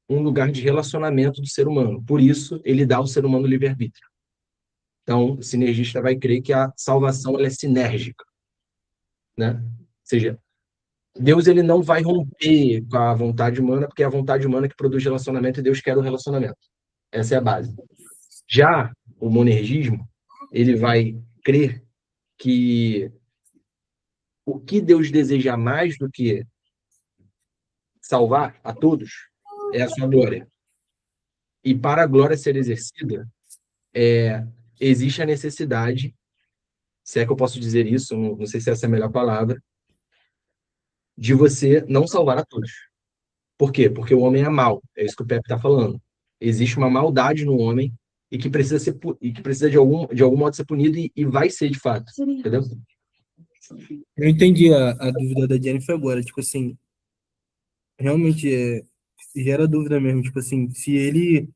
um lugar de relacionamento do ser humano. Por isso, ele dá ao ser humano livre-arbítrio. Então, o sinergista vai crer que a salvação ela é sinérgica, né? Ou seja, Deus ele não vai romper com a vontade humana, porque é a vontade humana que produz relacionamento e Deus quer o relacionamento. Essa é a base. Já o monergismo, ele vai crer que o que Deus deseja mais do que salvar a todos é a sua glória. E para a glória ser exercida, existe a necessidade, se é que eu posso dizer isso, não sei se essa é a melhor palavra, de você não salvar a todos. Por quê? Porque o homem é mau. É isso que o Pepe está falando. Existe uma maldade no homem e que precisa ser e que precisa de algum modo ser punido e vai ser de fato. Entendeu? Eu entendi a dúvida da Jennifer agora. Tipo assim, realmente gera dúvida mesmo. Tipo assim, se ele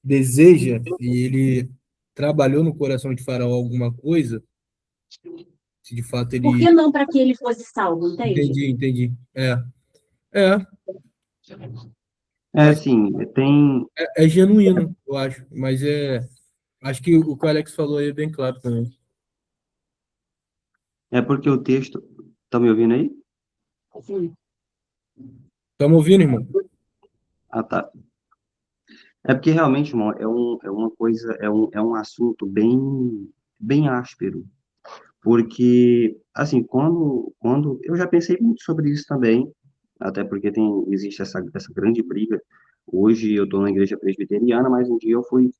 deseja e ele trabalhou no coração de Faraó alguma coisa, se de fato ele... Por que não para que ele fosse salvo, entende? Entendi. É, Assim, tem. é genuíno, eu acho. Mas acho que o que o Alex falou aí é bem claro também. É porque o texto. Tá me ouvindo aí? Sim. Estamos ouvindo, irmão? Ah, tá. É porque realmente, irmão, é uma coisa, é um assunto bem áspero. Porque, assim, quando eu já pensei muito sobre isso também, até porque existe essa grande briga. Hoje eu estou na igreja presbiteriana, mas um dia eu fui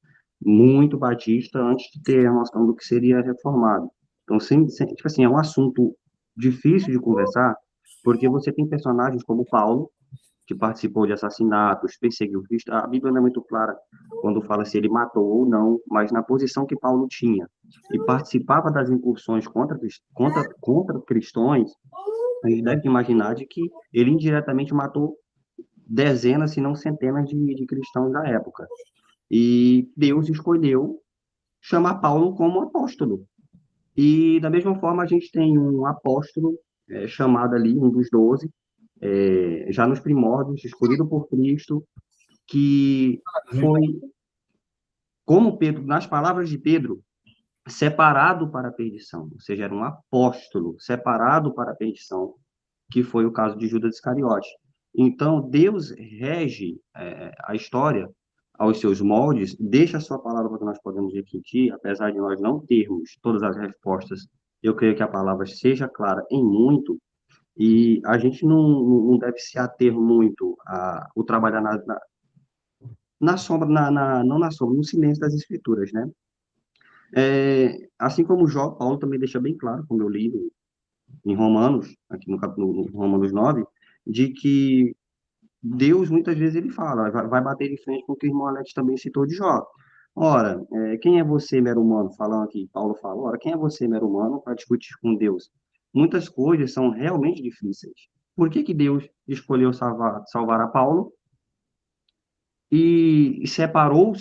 muito batista antes de ter a noção do que seria reformado. Então, tipo assim, é um assunto difícil de conversar, porque você tem personagens como Paulo, que participou de assassinatos, perseguiu Cristo. A Bíblia não é muito clara quando fala se ele matou ou não, mas na posição que Paulo tinha e participava das incursões contra cristãos, a gente deve imaginar de que ele indiretamente matou dezenas, se não centenas de cristãos da época. E Deus escolheu chamar Paulo como apóstolo. E da mesma forma a gente tem um apóstolo chamado ali, um dos 12, já nos primórdios, escolhido por Cristo, que foi como Pedro, nas palavras de Pedro, separado para a perdição, ou seja, era um apóstolo separado para a perdição, que foi o caso de Judas Iscariote. Então, Deus rege a história aos seus moldes, deixa a sua palavra para que nós podemos refletir, apesar de nós não termos todas as respostas, eu creio que a palavra seja clara em muito, e a gente não deve se ater muito o trabalhar na sombra, não na sombra, no silêncio das escrituras, né? Assim como Jó, Paulo também deixa bem claro, como eu li em Romanos, aqui no capítulo Romanos 9, de que Deus, muitas vezes, ele fala, vai bater de frente com o que o irmão Alex também citou de Jó. Ora, quem é você, mero humano? Falando aqui, Paulo fala, ora, quem é você, mero humano, para discutir com Deus? Muitas coisas são realmente difíceis. Por que que Deus escolheu salvar a Paulo e separou,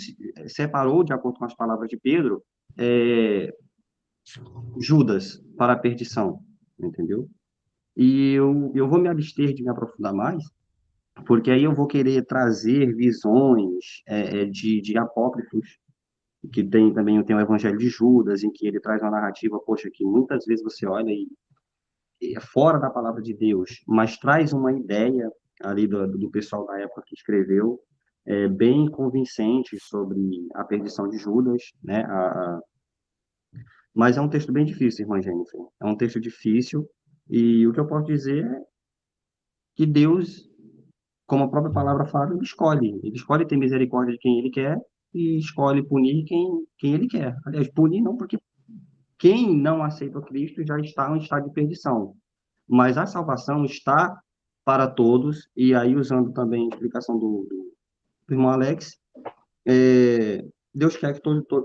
de acordo com as palavras de Pedro, é, Judas para a perdição? Entendeu? E eu vou me abster de me aprofundar mais, porque aí eu vou querer trazer visões de apócrifos, que tem o Evangelho de Judas, em que ele traz uma narrativa, poxa, que muitas vezes você olha e é fora da palavra de Deus, mas traz uma ideia ali do pessoal da época que escreveu, bem convincente sobre a perdição de Judas, né? Mas é um texto bem difícil, irmã Jennifer. É um texto difícil, e o que eu posso dizer é que Deus, como a própria palavra fala, ele escolhe ter misericórdia de quem ele quer e escolhe punir quem ele quer. Aliás, punir não, porque quem não aceita Cristo já está em estado de perdição. Mas a salvação está para todos, e aí, usando também a explicação do irmão Alex, Deus quer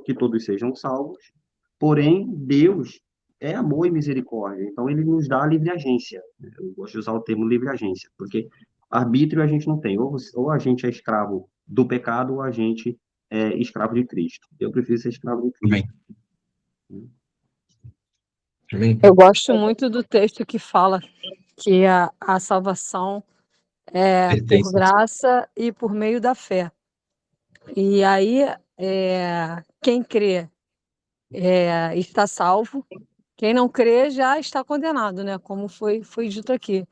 que todos sejam salvos, porém, Deus é amor e misericórdia, então ele nos dá a livre agência. Eu gosto de usar o termo livre agência, porque arbítrio a gente não tem, ou a gente é escravo do pecado, ou a gente é escravo de Cristo. Eu prefiro ser escravo de Cristo. Amém. Amém. Eu gosto muito do texto que fala que a salvação é por Pertence. graça e por meio da fé. E aí, quem crê está salvo, quem não crê já está condenado, né? Como foi dito aqui.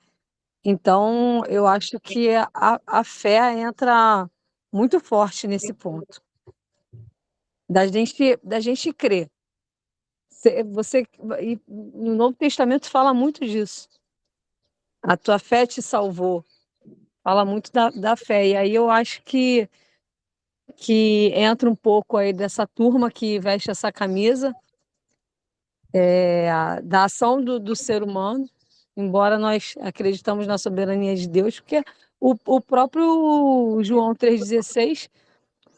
Então, eu acho que a fé entra muito forte nesse ponto, da gente crer. E no Novo Testamento fala muito disso. A tua fé te salvou. Fala muito da fé. E aí eu acho que entra um pouco aí dessa turma que veste essa camisa, da ação do ser humano, embora nós acreditamos na soberania de Deus, porque o próprio João 3,16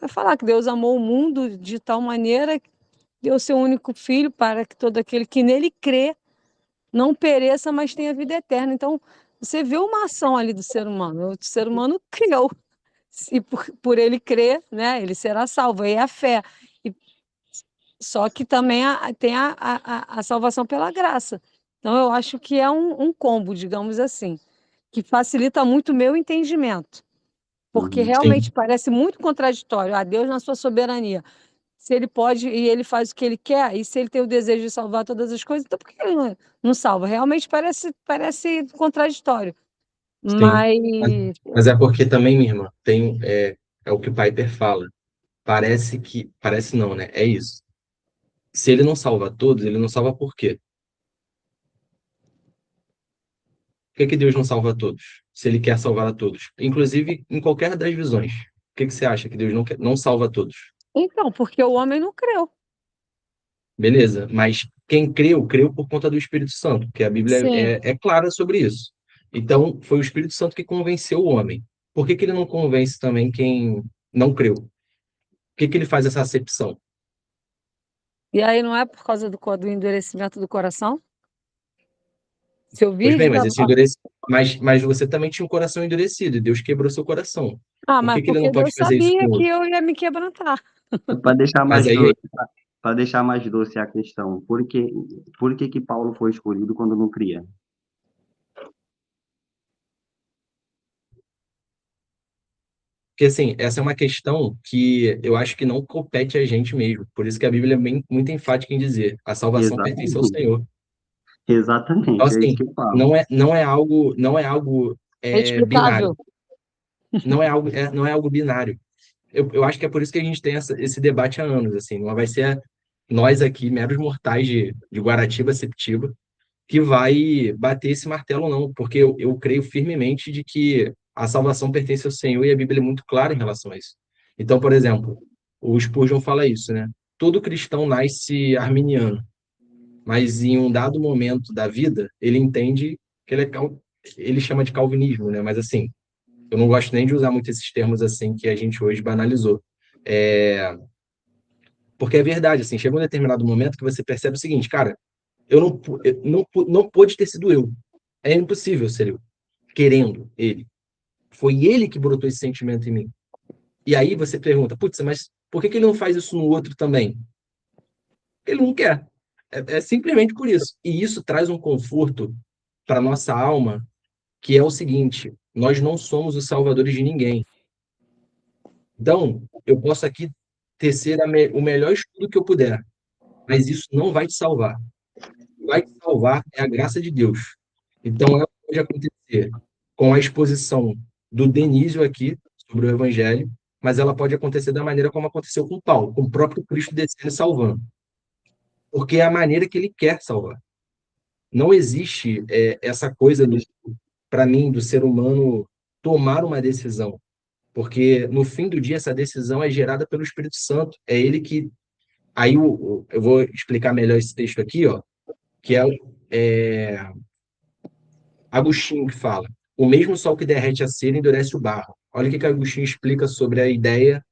vai falar que Deus amou o mundo de tal maneira que deu seu único filho para que todo aquele que nele crê não pereça, mas tenha vida eterna. Então, você vê uma ação ali do ser humano. O ser humano creu. E por ele crer, né, ele será salvo. Aí é a fé. E, só que também tem a salvação pela graça. Então, eu acho que é um combo, digamos assim, que facilita muito o meu entendimento. Porque Uhum. realmente Sim, parece muito contraditório. A Deus na sua soberania. Se ele pode e ele faz o que ele quer, e se ele tem o desejo de salvar todas as coisas, então por que ele não salva? Realmente parece contraditório. sim. Mas Mas é porque também, minha irmã, é o que o Piper fala. Parece não, né? É isso. Se ele não salva todos, ele não salva por quê? Por que que Deus não salva todos? Se ele quer salvar a todos? Inclusive, em qualquer das visões. Por que que você acha que Deus não salva todos? então, porque o homem não creu. Beleza, mas quem creu, creu por conta do Espírito Santo, porque a Bíblia Sim. é clara sobre isso. Então, foi o Espírito Santo que convenceu o homem. Por que que ele não convence também quem não creu? Por que que ele faz essa acepção? E aí não é por causa do endurecimento do coração? Se eu Pois bem, vive mas da. mas você também tinha um coração endurecido e Deus quebrou seu coração. Ah, Por mas que que ele porque não pode Deus fazer isso sabia com que outro? eu ia me quebrantar. Para deixar Mas mais aí, doce, para deixar mais doce a questão, por que Paulo foi escolhido quando não cria? Porque, assim, essa é uma questão que eu acho que não compete a gente mesmo. Por isso que a Bíblia é muito enfática em dizer, a salvação pertence ao Exatamente. Senhor. Então, Exatamente, é isso assim, que eu falo. não é algo É binário. explicável. Não é algo binário. Eu acho que é por isso que a gente tem esse debate há anos, assim. Não vai ser nós aqui, meros mortais de Guaratiba, Septiba, que vai bater esse martelo, não. Porque eu creio firmemente de que a salvação pertence ao Senhor e a Bíblia é muito clara em relação a isso. Então, por exemplo, o Spurgeon fala isso, né? Todo cristão nasce arminiano, mas em um dado momento da vida, ele entende que ele chama de calvinismo, né? Mas assim, eu não gosto nem de usar muito esses termos assim que a gente hoje banalizou. É, porque é verdade, assim, chega um determinado momento que você percebe o seguinte, cara, não pode ter sido eu. É impossível ser eu, querendo ele. Foi ele que brotou esse sentimento em mim. E aí você pergunta, putz, mas por que ele não faz isso no outro também? Ele não quer. É simplesmente por isso. E isso traz um conforto para nossa alma, que é o seguinte: nós não somos os salvadores de ninguém. Então, eu posso aqui tecer o melhor estudo que eu puder, mas isso não vai te salvar. O que vai te salvar é a graça de Deus. Então, ela pode acontecer com a exposição do Denísio aqui sobre o Evangelho, mas ela pode acontecer da maneira como aconteceu com Paulo, com o próprio Cristo descendo e salvando, porque é a maneira que ele quer salvar. Não existe essa coisa, para mim, do ser humano tomar uma decisão, porque no fim do dia essa decisão é gerada pelo Espírito Santo. É ele que. Aí eu vou explicar melhor esse texto aqui, ó, que é Agostinho que fala: o mesmo sol que derrete a cera endurece o barro. Olha o que Agostinho explica sobre a ideia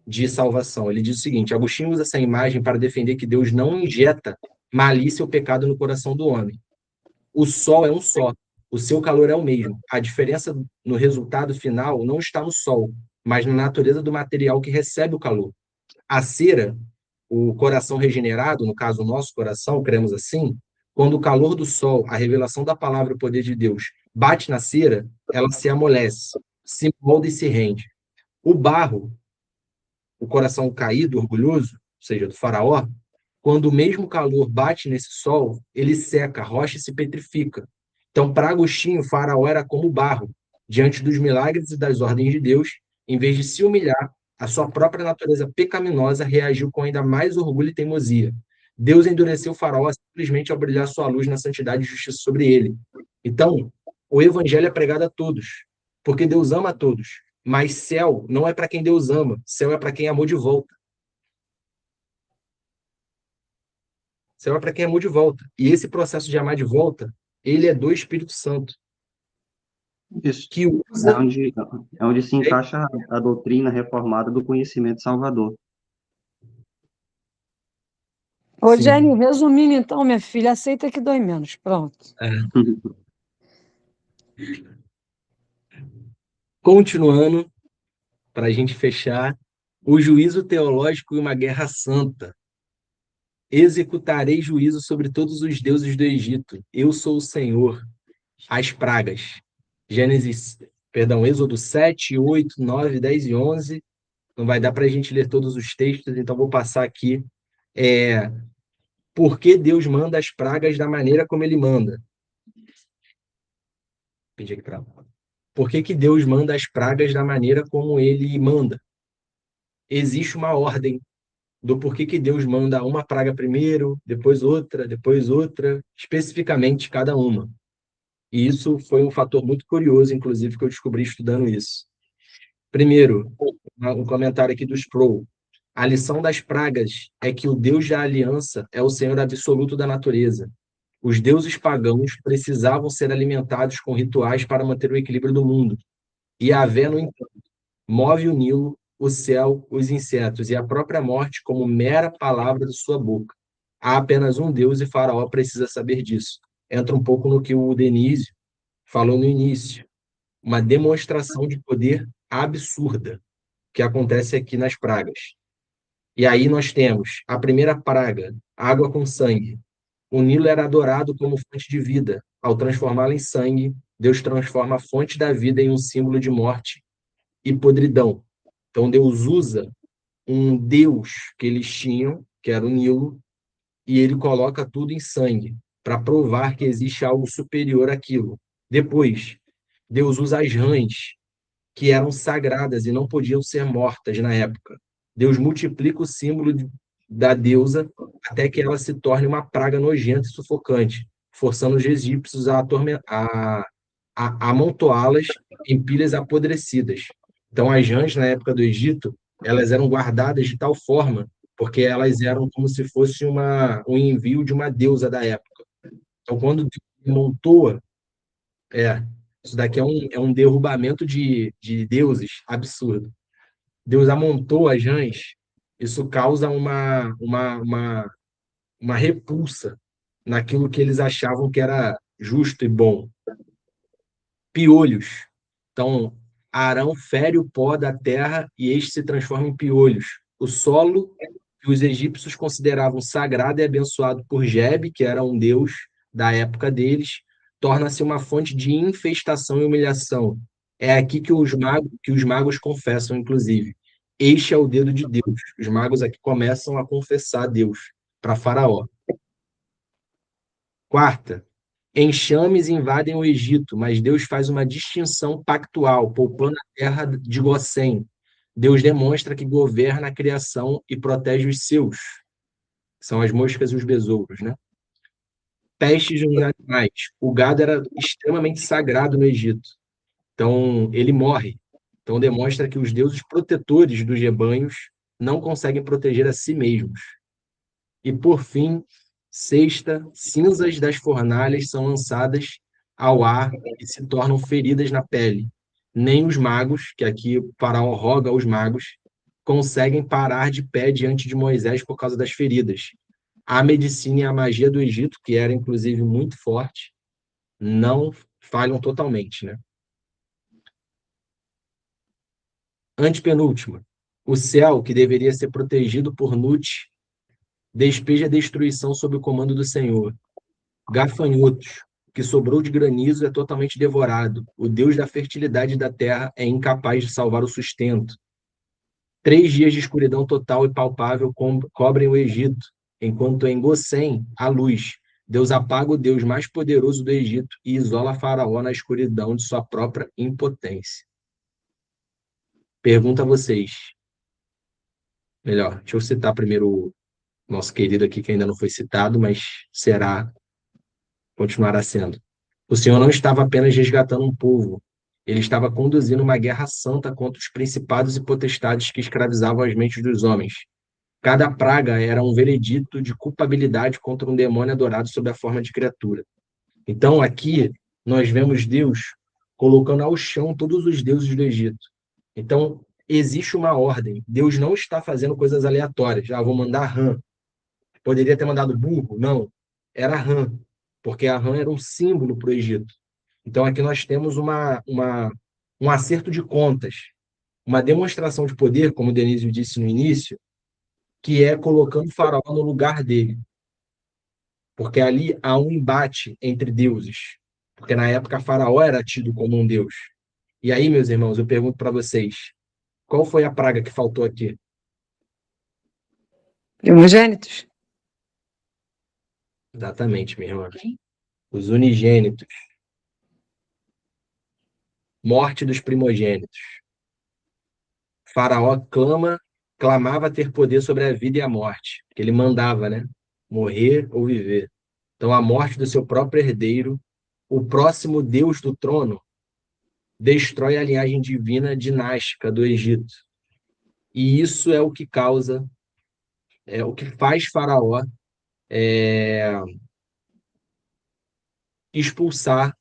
de salvação. Ele diz o seguinte: Agostinho usa essa imagem para defender que Deus não injeta malícia ou pecado no coração do homem. O sol é um só, o seu calor é o mesmo. A diferença no resultado final não está no sol, mas na natureza do material que recebe o calor. A cera, o coração regenerado, no caso o nosso coração, cremos assim, quando o calor do sol, a revelação da palavra e o poder de Deus bate na cera, ela se amolece, se molda e se rende. O barro, o coração caído, orgulhoso, ou seja, do faraó, quando o mesmo calor bate nesse sol, ele seca, a rocha se petrifica. Então, para Agostinho, o faraó era como barro, diante dos milagres e das ordens de Deus, em vez de se humilhar, a sua própria natureza pecaminosa reagiu com ainda mais orgulho e teimosia. Deus endureceu o faraó simplesmente ao brilhar sua luz na santidade e justiça sobre ele. Então, o evangelho é pregado a todos, porque Deus ama a todos. Mas céu não é para quem Deus ama, céu é para quem amou de volta. Céu é para quem amou de volta. E esse processo de amar de volta, ele é do Espírito Santo, Isso. que É usa. onde, é onde se encaixa a doutrina reformada do conhecimento salvador. Ô, Sim. Jenny, resumindo então, minha filha, aceita que dói menos. Pronto. Continuando, para a gente fechar, o juízo teológico e uma guerra santa. Executarei juízo sobre todos os deuses do Egito. Eu sou o Senhor. As pragas. Êxodo 7, 8, 9, 10 e 11. Não vai dar para a gente ler todos os textos, então vou passar aqui. Por que Deus manda as pragas da maneira como ele manda? Pedi aqui para lá. Por que Deus manda as pragas da maneira como ele manda? Existe uma ordem do porquê que Deus manda uma praga primeiro, depois outra, especificamente cada uma. E isso foi um fator muito curioso, inclusive, que eu descobri estudando isso. Primeiro, um comentário aqui do Sproul. A lição das pragas é que o Deus da aliança é o Senhor absoluto da natureza. Os deuses pagãos precisavam ser alimentados com rituais para manter o equilíbrio do mundo. E Yahvé, no entanto, move o Nilo, o céu, os insetos e a própria morte como mera palavra de sua boca. Há apenas um Deus e Faraó precisa saber disso. Entra um pouco no que o Denísio falou no início. Uma demonstração de poder absurda que acontece aqui nas pragas. E aí nós temos a primeira praga, água com sangue. O Nilo era adorado como fonte de vida. Ao transformá-la em sangue, Deus transforma a fonte da vida em um símbolo de morte e podridão. Então, Deus usa um deus que eles tinham, que era o Nilo, e ele coloca tudo em sangue, para provar que existe algo superior àquilo. Depois, Deus usa as rãs, que eram sagradas e não podiam ser mortas na época. Deus multiplica o símbolo da deusa até que ela se torne uma praga nojenta e sufocante, forçando os egípcios a amontoá-las em pilhas apodrecidas. Então, as rãs, na época do Egito, elas eram guardadas de tal forma, porque elas eram como se fosse um envio de uma deusa da época. Então, quando Deus amontoa, é, isso daqui é um derrubamento de deuses absurdo. Deus amontou as rãs, isso causa uma repulsa naquilo que eles achavam que era justo e bom. Piolhos. Então, Arão fere o pó da terra e este se transforma em piolhos. O solo que os egípcios consideravam sagrado e abençoado por Geb, que era um deus da época deles, torna-se uma fonte de infestação e humilhação. É aqui que os magos confessam, inclusive. Este é o dedo de Deus. Os magos aqui começam a confessar a Deus para Faraó. Quarta, enxames invadem o Egito, mas Deus faz uma distinção pactual, poupando a terra de Gossém. Deus demonstra que governa a criação e protege os seus, que são as moscas e os besouros, né? Pestes nos animais. O gado era extremamente sagrado no Egito. Então, ele morre. Então, demonstra que os deuses protetores dos rebanhos não conseguem proteger a si mesmos. E, por fim, sexta, cinzas das fornalhas são lançadas ao ar e se tornam feridas na pele. Nem os magos, que aqui o faraó roga aos magos, conseguem parar de pé diante de Moisés por causa das feridas. A medicina e a magia do Egito, que era inclusive muito forte, não falham totalmente, né? Antepenúltima. O céu, que deveria ser protegido por Nut, despeja a destruição sob o comando do Senhor. Gafanhotos, o que sobrou de granizo é totalmente devorado. O Deus da fertilidade da terra é incapaz de salvar o sustento. 3 dias de escuridão total e palpável cobrem o Egito, enquanto em Gossém há luz. Deus apaga o Deus mais poderoso do Egito e isola Faraó na escuridão de sua própria impotência. Pergunto a vocês. Melhor, deixa eu citar primeiro o nosso querido aqui, que ainda não foi citado, mas continuará sendo. O Senhor não estava apenas resgatando um povo, ele estava conduzindo uma guerra santa contra os principados e potestades que escravizavam as mentes dos homens. Cada praga era um veredito de culpabilidade contra um demônio adorado sob a forma de criatura. Então, aqui, nós vemos Deus colocando ao chão todos os deuses do Egito. Então, existe uma ordem. Deus não está fazendo coisas aleatórias. Vou mandar rã. Poderia ter mandado burro? Não. Era rã, porque a rã era um símbolo para o Egito. Então, aqui nós temos um acerto de contas, uma demonstração de poder, como o Denísio disse no início, que é colocando o faraó no lugar dele. Porque ali há um embate entre deuses. Porque na época faraó era tido como um deus. E aí, meus irmãos, eu pergunto para vocês, qual foi a praga que faltou aqui? Primogênitos? Exatamente, minha irmã. Os unigênitos. Morte dos primogênitos. Faraó clamava ter poder sobre a vida e a morte, porque ele mandava, né? Morrer ou viver. Então, a morte do seu próprio herdeiro, o próximo deus do trono, destrói a linhagem divina dinástica do Egito. E isso é o que causa, é o que faz Faraó expulsar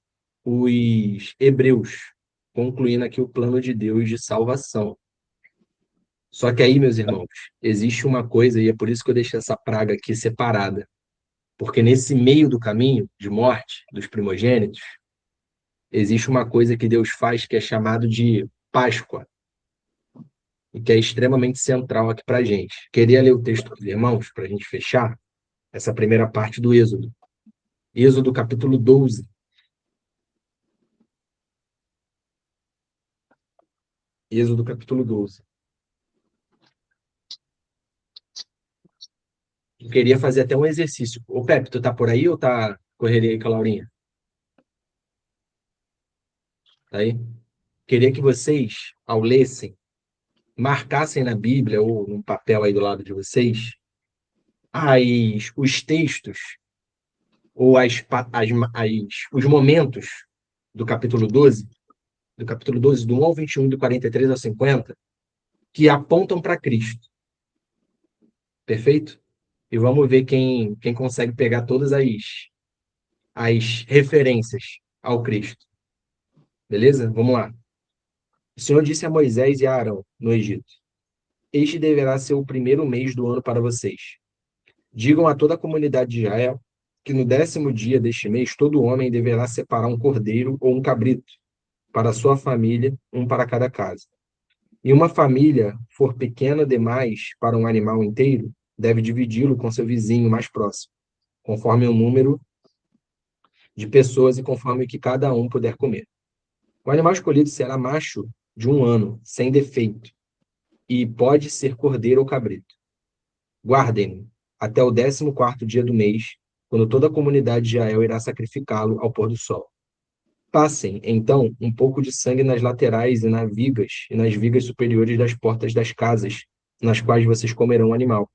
os hebreus, concluindo aqui o plano de Deus de salvação. Só que aí, meus irmãos, existe uma coisa, e é por isso que eu deixei essa praga aqui separada. Porque nesse meio do caminho de morte dos primogênitos, existe uma coisa que Deus faz que é chamado de Páscoa, e que é extremamente central aqui para a gente. Queria ler o texto dos irmãos, para a gente fechar essa primeira parte do Êxodo. Êxodo, capítulo 12. Êxodo, capítulo 12. queria fazer até um exercício. Ô, Pepe, tu tá por aí ou tá correria aí com a Laurinha? Tá aí? Queria que vocês, ao lessem, marcassem na Bíblia ou num papel aí do lado de vocês os textos ou os momentos do capítulo 12, do 1 ao 21 e do 43 ao 50, que apontam para Cristo. Perfeito? E vamos ver quem consegue pegar todas as referências ao Cristo. Beleza? Vamos lá. O Senhor disse a Moisés e a Arão, no Egito: Este deverá ser o primeiro mês do ano para vocês. Digam a toda a comunidade de Israel que no 10º dia deste mês todo homem deverá separar um cordeiro ou um cabrito para a sua família, um para cada casa. E uma família for pequena demais para um animal inteiro, deve dividi-lo com seu vizinho mais próximo, conforme o número de pessoas e conforme o que cada um puder comer. O animal escolhido será macho de 1 ano, sem defeito, e pode ser cordeiro ou cabrito. Guardem-no até o 14º dia do mês, quando toda a comunidade de Israel irá sacrificá-lo ao pôr do sol. Passem, então, um pouco de sangue nas laterais e nas vigas superiores das portas das casas, nas quais vocês comerão o animal.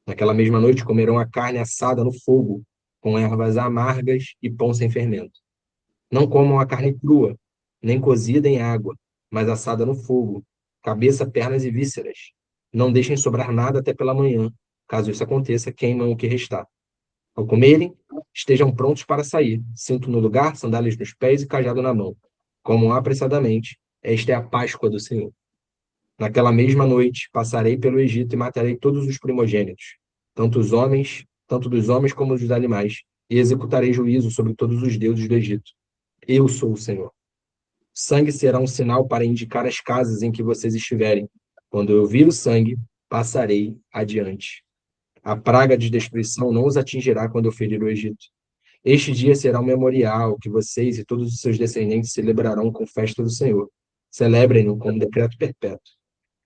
Naquela mesma noite comerão a carne assada no fogo, com ervas amargas e pão sem fermento. Não comam a carne crua, nem cozida em água, mas assada no fogo, cabeça, pernas e vísceras. Não deixem sobrar nada até pela manhã. Caso isso aconteça, queimam o que restar. Ao comerem, estejam prontos para sair, cinto no lugar, sandálias nos pés e cajado na mão. Comam apressadamente. Esta é a Páscoa do Senhor. Naquela mesma noite, passarei pelo Egito e matarei todos os primogênitos, tanto dos homens como dos animais, e executarei juízo sobre todos os deuses do Egito. Eu sou o Senhor. Sangue será um sinal para indicar as casas em que vocês estiverem. Quando eu vir o sangue, passarei adiante. A praga de destruição não os atingirá quando eu ferir o Egito. Este dia será um memorial que vocês e todos os seus descendentes celebrarão com festa do Senhor. Celebrem-no como decreto perpétuo.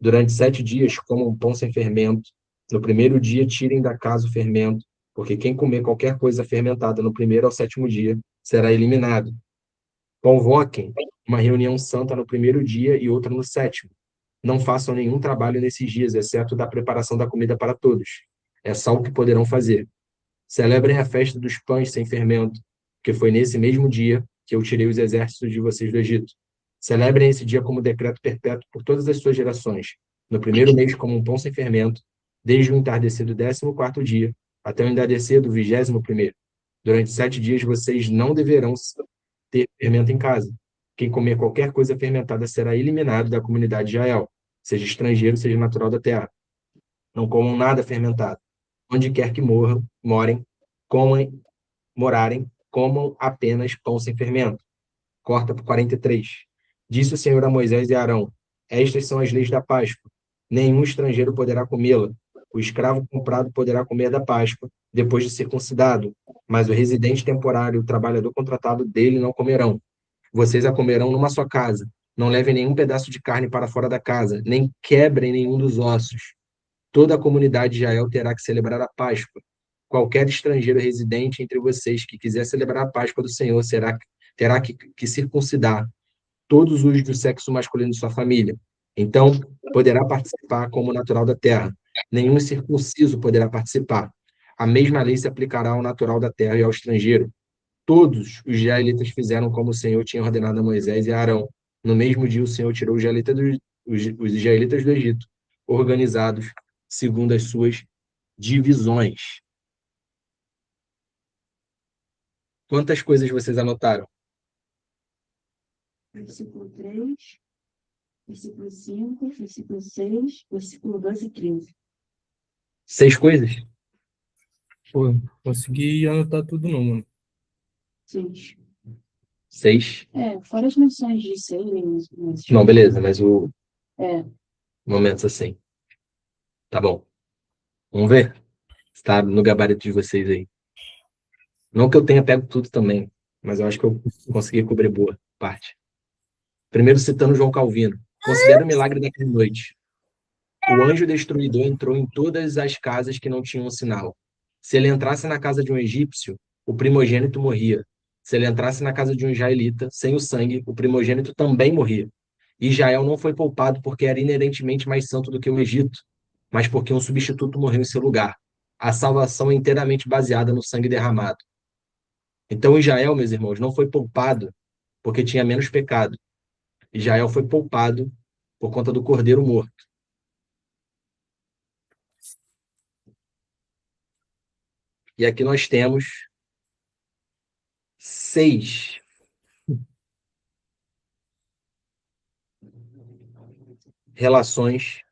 Durante 7 dias comam pão sem fermento. No primeiro dia tirem da casa o fermento, porque quem comer qualquer coisa fermentada no primeiro ao 7º dia será eliminado. Convoquem uma reunião santa no primeiro dia e outra no 7º. Não façam nenhum trabalho nesses dias, exceto da preparação da comida para todos. É só o que poderão fazer. Celebrem a festa dos pães sem fermento, porque foi nesse mesmo dia que eu tirei os exércitos de vocês do Egito. Celebrem esse dia como decreto perpétuo por todas as suas gerações. No primeiro mês, como um pão sem fermento, desde o entardecer do 14º dia até o entardecer do 21º. Durante 7 dias vocês não deverão ter fermento em casa. Quem comer qualquer coisa fermentada será eliminado da comunidade de Israel, seja estrangeiro, seja natural da terra. Não comam nada fermentado. Onde quer que morarem, comam apenas pão sem fermento. Corta para 43. Disse o Senhor a Moisés e a Arão: Estas são as leis da Páscoa. Nenhum estrangeiro poderá comê-la. O escravo comprado poderá comer da Páscoa, depois de circuncidado, mas o residente temporário e o trabalhador contratado dele não comerão. Vocês a comerão numa só casa. Não levem nenhum pedaço de carne para fora da casa, nem quebrem nenhum dos ossos. Toda a comunidade de Israel terá que celebrar a Páscoa. Qualquer estrangeiro residente entre vocês que quiser celebrar a Páscoa do Senhor terá que circuncidar todos os do sexo masculino de sua família. Então, poderá participar como natural da terra. Nenhum circunciso poderá participar. A mesma lei se aplicará ao natural da terra e ao estrangeiro. Todos os israelitas fizeram como o Senhor tinha ordenado a Moisés e a Arão. No mesmo dia, o Senhor tirou os israelitas do Egito, organizados segundo as suas divisões. Quantas coisas vocês anotaram? Versículo 3, versículo 5, versículo 6, versículo 12 e 13. 6 coisas? Pô, consegui anotar tudo não, mano. 6. 6? Fora as menções de 6. Não, beleza, mas o É. momentos assim. Tá bom. Vamos ver se tá no gabarito de vocês aí. Não que eu tenha pego tudo também, mas eu acho que eu consegui cobrir boa parte. Primeiro citando João Calvino. Considera o milagre daquela noite. O anjo destruidor entrou em todas as casas que não tinham um sinal. Se ele entrasse na casa de um egípcio, o primogênito morria. Se ele entrasse na casa de um israelita, sem o sangue, o primogênito também morria. Israel não foi poupado porque era inerentemente mais santo do que o Egito, mas porque um substituto morreu em seu lugar. A salvação é inteiramente baseada no sangue derramado. Então Israel, meus irmãos, não foi poupado porque tinha menos pecado. Israel foi poupado por conta do cordeiro morto. E aqui nós temos 6 relações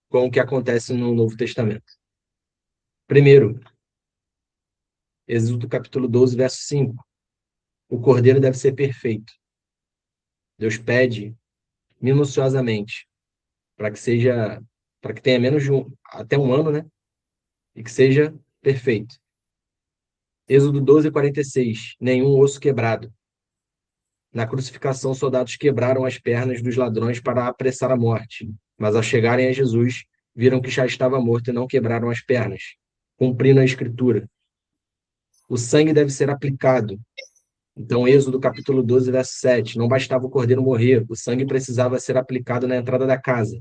com o que acontece no Novo Testamento. Primeiro, Êxodo capítulo 12, verso 5. O cordeiro deve ser perfeito. Deus pede minuciosamente para que tenha menos de até um ano, né? E que seja perfeito. Êxodo 12, 46. Nenhum osso quebrado. Na crucificação, soldados quebraram as pernas dos ladrões para apressar a morte, mas ao chegarem a Jesus, viram que já estava morto e não quebraram as pernas, cumprindo a Escritura. O sangue deve ser aplicado. Então, Êxodo capítulo 12, verso 7. Não bastava o cordeiro morrer, o sangue precisava ser aplicado na entrada da casa.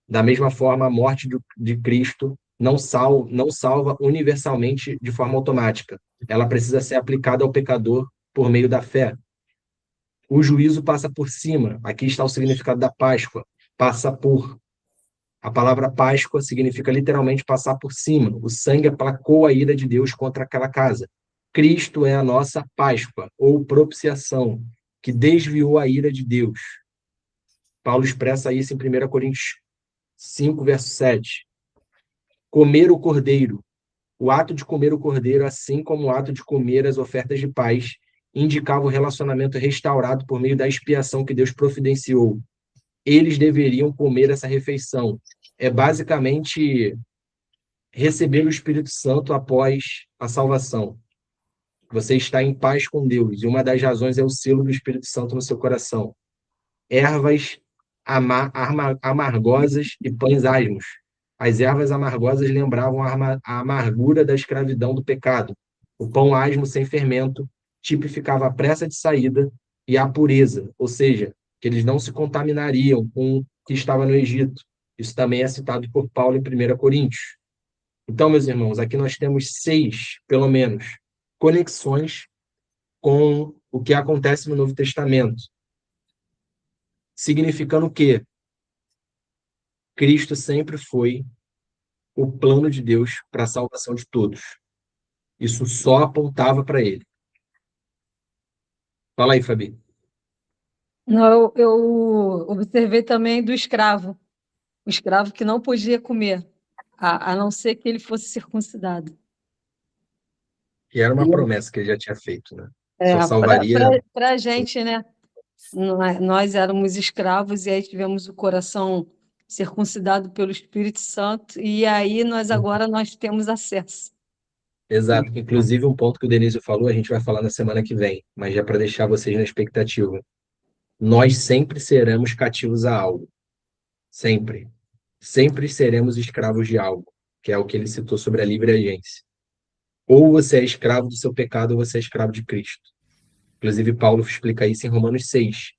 Da mesma forma, a morte de Cristo não salva universalmente de forma automática. Ela precisa ser aplicada ao pecador por meio da fé. O juízo passa por cima. Aqui está o significado da Páscoa. Passa por. A palavra Páscoa significa literalmente passar por cima. O sangue aplacou a ira de Deus contra aquela casa. Cristo é a nossa Páscoa, ou propiciação, que desviou a ira de Deus. Paulo expressa isso em 1 Coríntios 5, verso 7. Comer o cordeiro. O ato de comer o cordeiro, assim como o ato de comer as ofertas de paz, indicava o relacionamento restaurado por meio da expiação que Deus providenciou. Eles deveriam comer essa refeição. É basicamente receber o Espírito Santo após a salvação. Você está em paz com Deus, e uma das razões é o selo do Espírito Santo no seu coração. Ervas amargosas e pães asmos. As ervas amargosas lembravam a amargura da escravidão do pecado. O pão asmo sem fermento tipificava a pressa de saída e a pureza, ou seja, que eles não se contaminariam com o que estava no Egito. Isso também é citado por Paulo em 1 Coríntios. Então, meus irmãos, aqui nós temos 6, pelo menos, conexões com o que acontece no Novo Testamento. Significando que Cristo sempre foi o plano de Deus para a salvação de todos. Isso só apontava para ele. Fala aí, Fabi. Não, eu observei também do escravo. O escravo que não podia comer, a não ser que ele fosse circuncidado. E era uma promessa que ele já tinha feito, né? Só Para salvaria. a gente, né? Nós éramos escravos e aí tivemos o coração circuncidado pelo Espírito Santo e aí agora nós temos acesso. Exato. Inclusive, um ponto que o Denísio falou, a gente vai falar na semana que vem, mas já para deixar vocês na expectativa. Nós sempre seremos cativos a algo. Sempre. Sempre seremos escravos de algo, que é o que ele citou sobre a livre agência. Ou você é escravo do seu pecado, ou você é escravo de Cristo. Inclusive, Paulo explica isso em Romanos 6.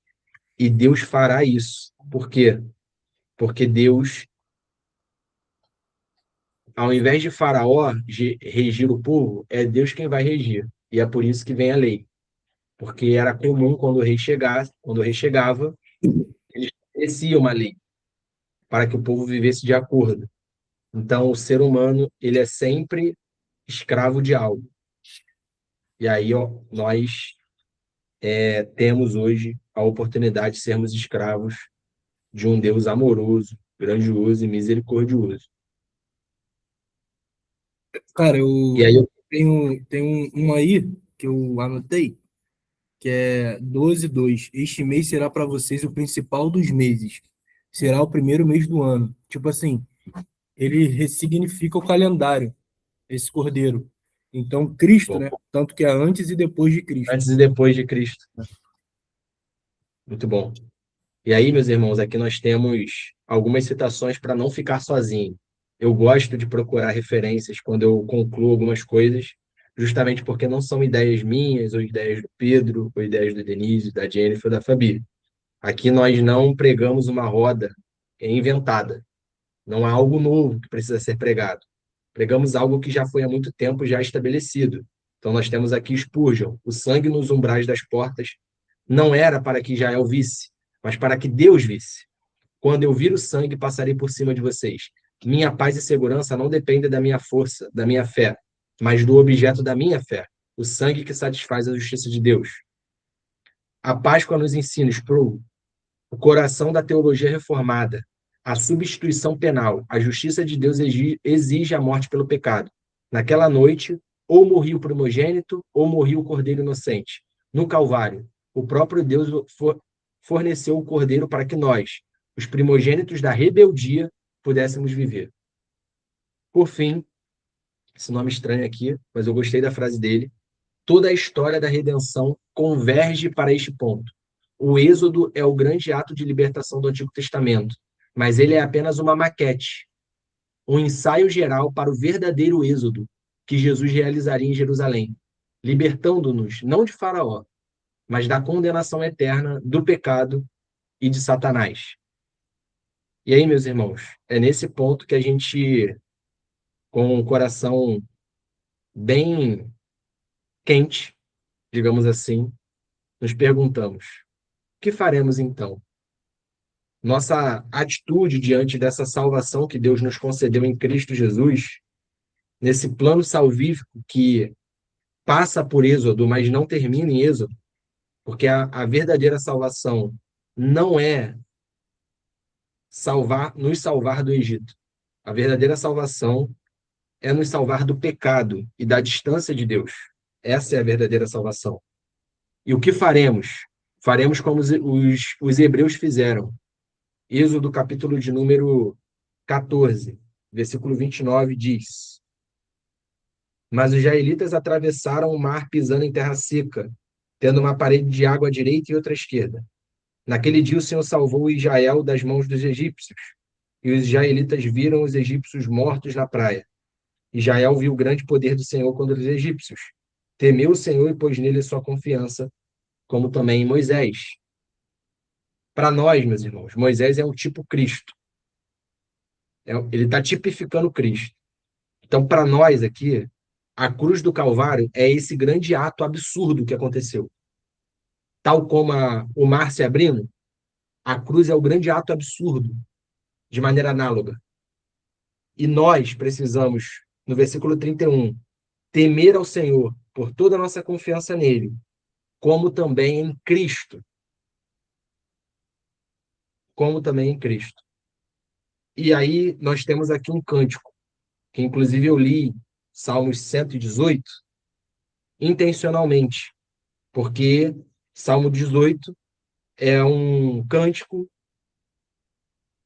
E Deus fará isso. Por quê? Porque Deus, ao invés de Faraó regir o povo, é Deus quem vai regir. E é por isso que vem a lei. Porque era comum quando o rei chegava, ele estabelecia uma lei para que o povo vivesse de acordo. Então, o ser humano, ele é sempre escravo de algo. E aí, ó, nós temos hoje a oportunidade de sermos escravos de um Deus amoroso, grandioso e misericordioso. Cara, E aí, tenho uma aí que eu anotei, que é 12:2. Este mês será para vocês o principal dos meses. Será o primeiro mês do ano. Tipo assim, ele ressignifica o calendário, esse cordeiro. Então, Cristo, né? Tanto que é antes e depois de Cristo. antes e depois de Cristo. Muito bom. E aí, meus irmãos, aqui nós temos algumas citações para não ficar sozinho. Eu gosto de procurar referências quando eu concluo algumas coisas, justamente porque não são ideias minhas, ou ideias do Pedro, ou ideias do Denise, da Jennifer, ou da Fabi. Aqui nós não pregamos uma roda inventada. Não há algo novo que precisa ser pregado. Pregamos algo que já foi há muito tempo já estabelecido. Então nós temos aqui Spurgeon: o sangue nos umbrais das portas não era para que Israel visse, mas para que Deus visse. Quando eu vir o sangue, passarei por cima de vocês. Minha paz e segurança não dependem da minha força, da minha fé, mas do objeto da minha fé, o sangue que satisfaz a justiça de Deus. A Páscoa nos ensina, Sproul, o coração da teologia reformada, a substituição penal. A justiça de Deus exige a morte pelo pecado. Naquela noite, ou morria o primogênito, ou morria o cordeiro inocente. No Calvário, o próprio Deus forneceu o cordeiro para que nós, os primogênitos da rebeldia, pudéssemos viver. Por fim, esse nome estranho aqui, mas eu gostei da frase dele: toda a história da redenção converge para este ponto. O Êxodo é o grande ato de libertação do Antigo Testamento, mas ele é apenas uma maquete, um ensaio geral para o verdadeiro Êxodo que Jesus realizaria em Jerusalém, libertando-nos não de Faraó, mas da condenação eterna, do pecado e de Satanás. E aí, meus irmãos, é nesse ponto que a gente, com o coração bem quente, digamos assim, nos perguntamos: o que faremos então? Nossa atitude diante dessa salvação que Deus nos concedeu em Cristo Jesus, nesse plano salvífico que passa por Êxodo, mas não termina em Êxodo, porque a verdadeira salvação não é nos salvar do Egito. A verdadeira salvação é nos salvar do pecado e da distância de Deus. Essa é a verdadeira salvação. E o que faremos? Faremos como os hebreus fizeram. Êxodo, capítulo de número 14, versículo 29, diz: mas os israelitas atravessaram o mar pisando em terra seca, tendo uma parede de água à direita e outra à esquerda. Naquele dia o Senhor salvou Israel das mãos dos egípcios, e os israelitas viram os egípcios mortos na praia. Israel viu o grande poder do Senhor contra os egípcios. Temeu o Senhor e pôs nele a sua confiança, como também em Moisés. Para nós, meus irmãos, Moisés é um tipo Cristo. Ele está tipificando Cristo. Então, para nós aqui, a cruz do Calvário é esse grande ato absurdo que aconteceu. Tal como o mar se abrindo, a cruz é o grande ato absurdo, de maneira análoga. E nós precisamos, no versículo 31, temer ao Senhor por toda a nossa confiança nele, como também em Cristo. Como também em Cristo. E aí nós temos aqui um cântico, que inclusive eu li Salmos 118, intencionalmente, porque Salmo 18 é um cântico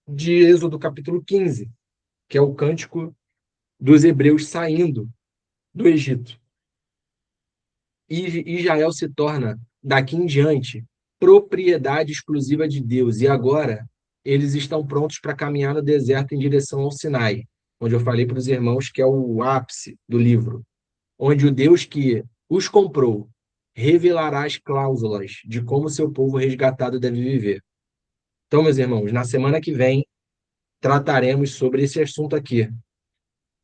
de Êxodo capítulo 15, que é o cântico dos hebreus saindo do Egito. E Israel se torna, daqui em diante, propriedade exclusiva de Deus. E agora eles estão prontos para caminhar no deserto em direção ao Sinai, onde eu falei para os irmãos que é o ápice do livro, onde o Deus que os comprou revelará as cláusulas de como seu povo resgatado deve viver. Então, meus irmãos, na semana que vem trataremos sobre esse assunto aqui.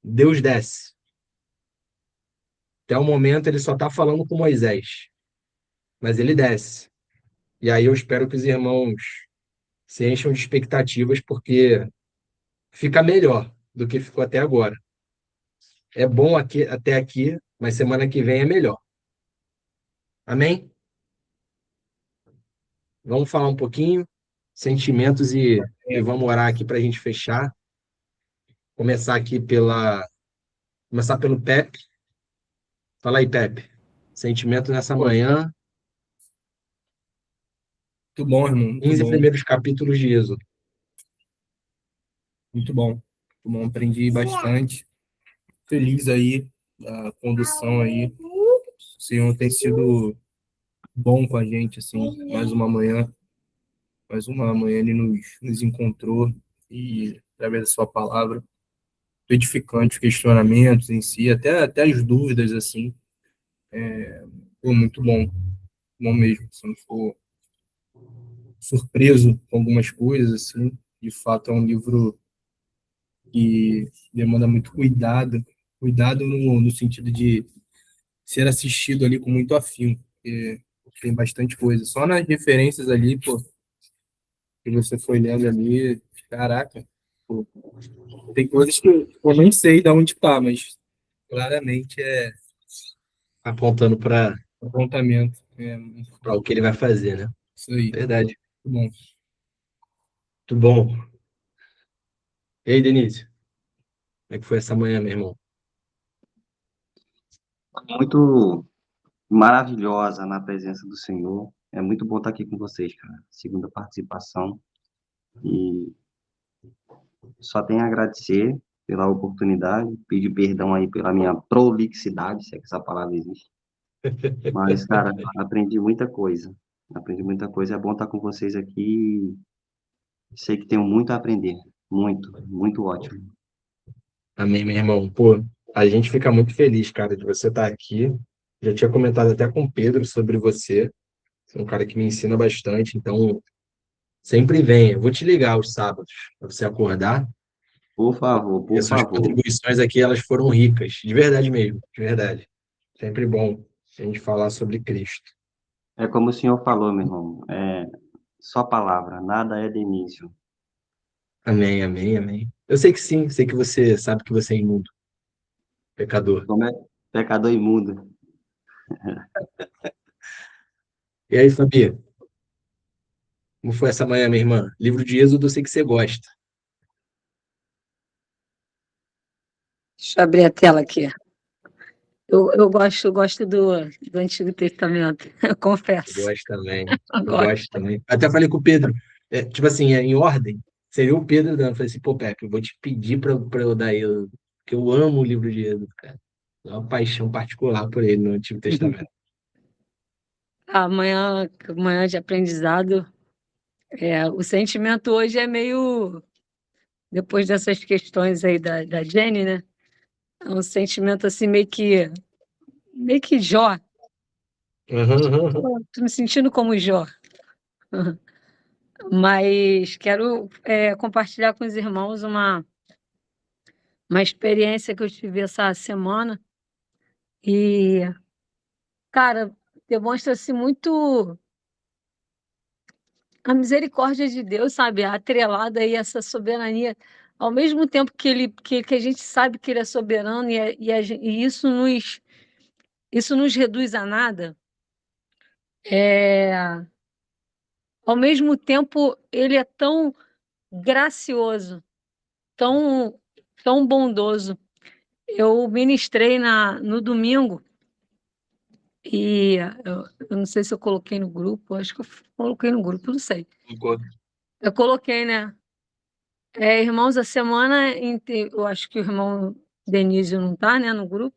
Deus desce. Até o momento ele só está falando com Moisés, mas ele desce. E aí eu espero que os irmãos se encham de expectativas, porque fica melhor do que ficou até agora. É bom aqui, até aqui, mas semana que vem é melhor. Amém? Vamos falar um pouquinho, sentimentos e vamos orar aqui para a gente fechar. Começar pelo Pepe. Fala aí, Pepe. Sentimento nessa manhã. Muito bom, irmão. Muito 15 bom. primeiros capítulos de Êxodo. Muito bom. Muito bom. Aprendi bastante. Feliz aí da condução aí. O Senhor tem sido bom com a gente, assim. Mais uma manhã ele nos encontrou e através da sua palavra edificante, os questionamentos em si, até as dúvidas, assim. Pô, muito bom mesmo. Se não for surpreso com algumas coisas, assim, de fato é um livro que demanda muito cuidado no sentido de ser assistido ali com muito afinco, porque tem bastante coisa. Só nas referências ali, pô, que você foi lendo ali, caraca, pô, tem coisas que eu nem sei de onde tá, mas claramente é Apontando para apontamento. É o que ele vai fazer, né? isso aí. Verdade. Muito bom. Muito bom. E aí, Denise? Como é que foi essa manhã, meu irmão? Muito maravilhosa na presença do Senhor. É muito bom estar aqui com vocês, cara. Segunda participação. E só tenho a agradecer pela oportunidade, pedir perdão aí pela minha prolixidade, se é que essa palavra existe. Mas, cara, aprendi muita coisa. Aprendi muita coisa. É bom estar com vocês aqui. Sei que tenho muito a aprender. Muito, muito ótimo. Amém, meu irmão. Pô, a gente fica muito feliz, cara, de você estar aqui. Já tinha comentado até com o Pedro sobre você. Você é um cara que me ensina bastante, então sempre venha. Eu vou te ligar aos sábados para você acordar. Por favor, E por as suas favor. contribuições aqui, elas foram ricas, de verdade mesmo, de verdade. Sempre bom a gente falar sobre Cristo. É como o senhor falou, meu irmão. É só palavra, nada é Denísio. Amém, amém, amém. Eu sei que sim, sei que você sabe que você é imundo, pecador. Como é pecador imundo. E aí, Fabi, como foi essa manhã, minha irmã? Livro de Êxodo, eu sei que você gosta. Deixa eu abrir a tela aqui. Eu gosto do Antigo Testamento, eu Eu confesso. gosto também. Eu Eu gosto. gosto também. Até falei com o Pedro, tipo assim, em ordem, seria o Pedro dando. Eu falei assim, pô, Pepe, eu vou te pedir para eu dar ele, porque eu amo o livro de Êxodo, cara. É uma paixão particular por ele no Antigo Testamento. Amanhã de aprendizado, o sentimento hoje é meio, depois dessas questões aí da Jenny, né? É um sentimento assim meio que Jó. Aham, aham, aham. Tô me sentindo como Jó. Mas quero compartilhar com os irmãos uma experiência que eu tive essa semana e, cara, demonstra-se muito a misericórdia de Deus, sabe? Atrelada aí a essa soberania. Ao mesmo tempo que a gente sabe que Ele é soberano e isso nos reduz a nada, é, ao mesmo tempo Ele é tão gracioso, tão, tão bondoso. Eu ministrei no domingo e eu não sei se eu coloquei no grupo, acho que eu coloquei no grupo, não sei. Concordo. Eu coloquei, né? Irmãos, a semana eu acho que o irmão Denísio não tá, né, no grupo.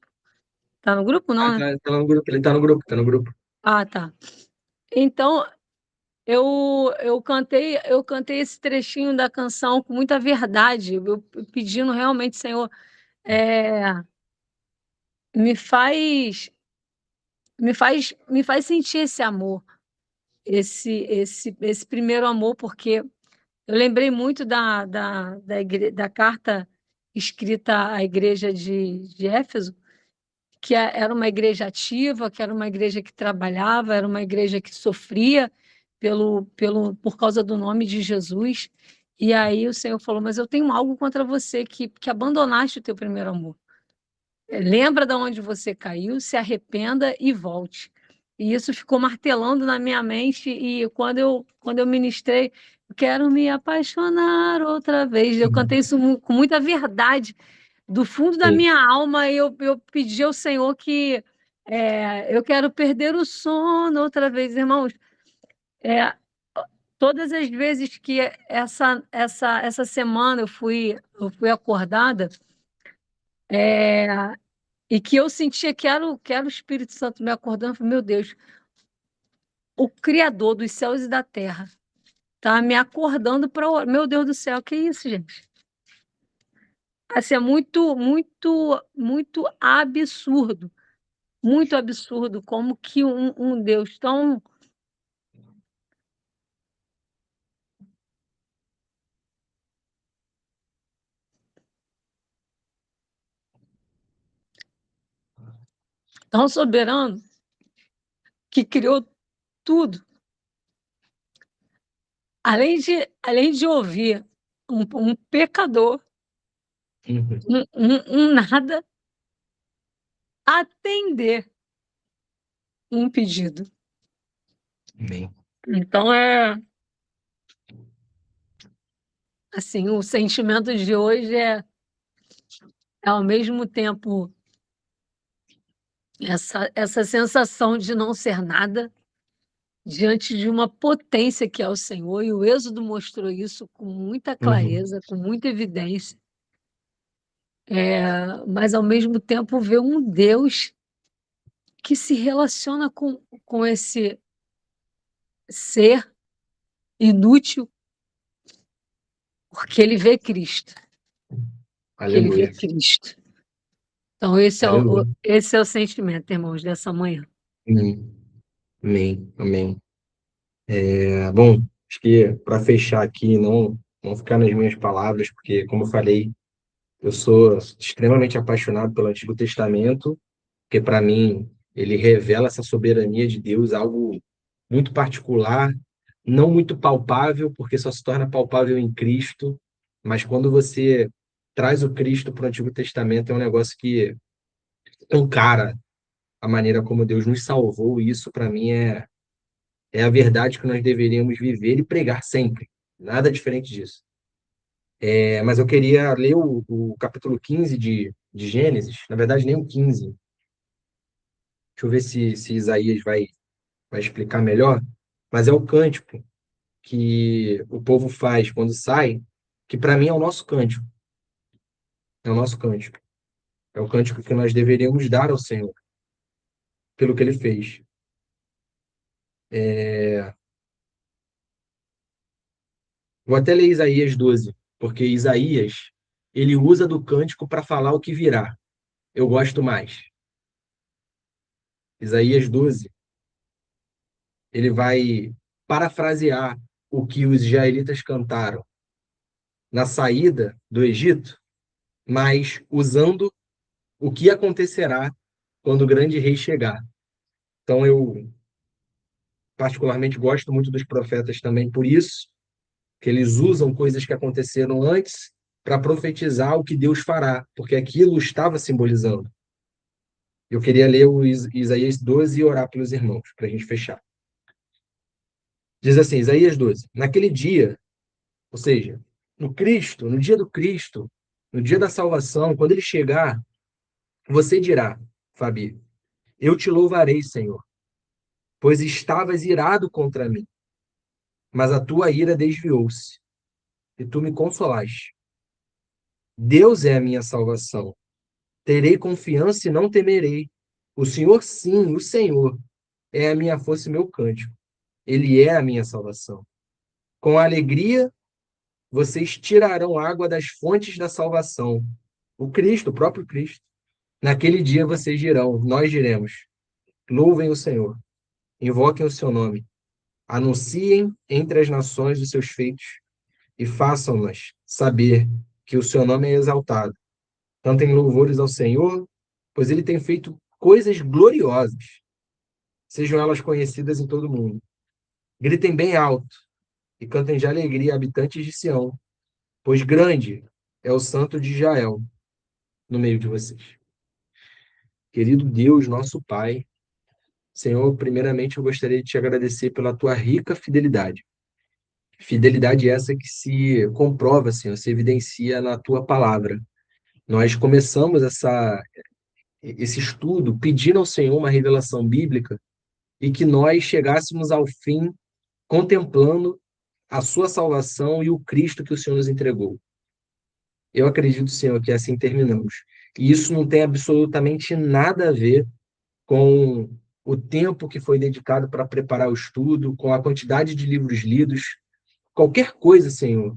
Tá no grupo, Ah, não, né? tá no grupo, ele tá no grupo, tá no grupo. Ah, tá. Então, eu cantei esse trechinho da canção com muita verdade, eu pedindo realmente, Senhor, eh, me faz me faz sentir esse amor, esse primeiro amor, porque eu lembrei muito da carta escrita à igreja de Éfeso, que era uma igreja ativa, que era uma igreja que trabalhava, era uma igreja que sofria por causa do nome de Jesus. E aí o Senhor falou: Mas eu tenho algo contra você, que abandonaste o teu primeiro amor. Lembra de onde você caiu, se arrependa e volte. E isso ficou martelando na minha mente, e quando eu ministrei, eu quero me apaixonar outra vez. Eu cantei isso com muita verdade, do fundo da Sim. minha alma, e eu pedi ao Senhor que eu quero perder o sono outra vez, irmãos. É, todas as vezes que essa semana eu fui acordada, e que eu sentia que era o Espírito Santo me acordando, eu falei, meu Deus, o Criador dos céus e da terra tá me acordando para orar. Meu Deus do céu, que isso, gente? assim, é muito, muito, muito absurdo. Muito absurdo como que um Deus tão tão soberano, que criou tudo, além de ouvir um pecador, Uhum. um nada, atender um pedido. Amém. Então assim, o sentimento de hoje é ao mesmo tempo essa sensação de não ser nada diante de uma potência que é o Senhor, e o Êxodo mostrou isso com muita Uhum. clareza, com muita evidência. Mas ao mesmo tempo ver um Deus que se relaciona com esse ser inútil, porque ele vê Cristo, porque ele vê Aleluia. Cristo. Então Aleluia. esse é o sentimento, irmãos, dessa manhã. Amém. Amém. Amém. Bom, acho que para fechar aqui, não ficar nas minhas palavras, porque, como eu falei, eu sou extremamente apaixonado pelo Antigo Testamento, porque, para mim, ele revela essa soberania de Deus, algo muito particular, não muito palpável, porque só se torna palpável em Cristo, mas quando você traz o Cristo para o Antigo Testamento, é um negócio que encara a maneira como Deus nos salvou, e isso, para mim, é a verdade que nós deveríamos viver e pregar sempre. Nada diferente disso. Mas eu queria ler o capítulo 15 de Gênesis, na verdade, nem o 15. Deixa eu ver se Isaías vai explicar melhor. Mas é o cântico que o povo faz quando sai, que para mim é o nosso cântico. É o nosso cântico. É o cântico que nós deveríamos dar ao Senhor, pelo que ele fez. Vou até ler Isaías 12, porque Isaías, ele usa do cântico para falar o que virá. Eu gosto mais. Isaías 12, ele vai parafrasear o que os israelitas cantaram na saída do Egito, mas usando o que acontecerá quando o grande rei chegar. Então, eu particularmente gosto muito dos profetas também por isso, que eles usam coisas que aconteceram antes para profetizar o que Deus fará, porque aquilo estava simbolizando. Eu queria ler o Isaías 12 e orar pelos irmãos, para a gente fechar. Diz assim, Isaías 12: naquele dia, ou seja, no Cristo, no dia do Cristo, no dia da salvação, quando ele chegar, você dirá, Fabi, eu te louvarei, Senhor, pois estavas irado contra mim, mas a tua ira desviou-se, e tu me consolaste. Deus é a minha salvação. Terei confiança e não temerei. O Senhor, sim, o Senhor, é a minha força e meu cântico. Ele é a minha salvação. Com alegria, vocês tirarão água das fontes da salvação. O Cristo, o próprio Cristo. Naquele dia vocês dirão, nós diremos, louvem o Senhor, invoquem o seu nome, anunciem entre as nações os seus feitos e façam-nas saber que o seu nome é exaltado. Cantem louvores ao Senhor, pois ele tem feito coisas gloriosas. Sejam elas conhecidas em todo o mundo. Gritem bem alto e cantem de alegria, habitantes de Sião, pois grande é o Santo de Israel no meio de vocês. Querido Deus, nosso Pai, Senhor, primeiramente eu gostaria de te agradecer pela tua rica fidelidade. Fidelidade essa que se comprova, Senhor, se evidencia na tua palavra. Nós começamos esse estudo pedindo ao Senhor uma revelação bíblica e que nós chegássemos ao fim contemplando a sua salvação e o Cristo que o Senhor nos entregou. Eu acredito, Senhor, que assim terminamos. E isso não tem absolutamente nada a ver com o tempo que foi dedicado para preparar o estudo, com a quantidade de livros lidos, qualquer coisa, Senhor,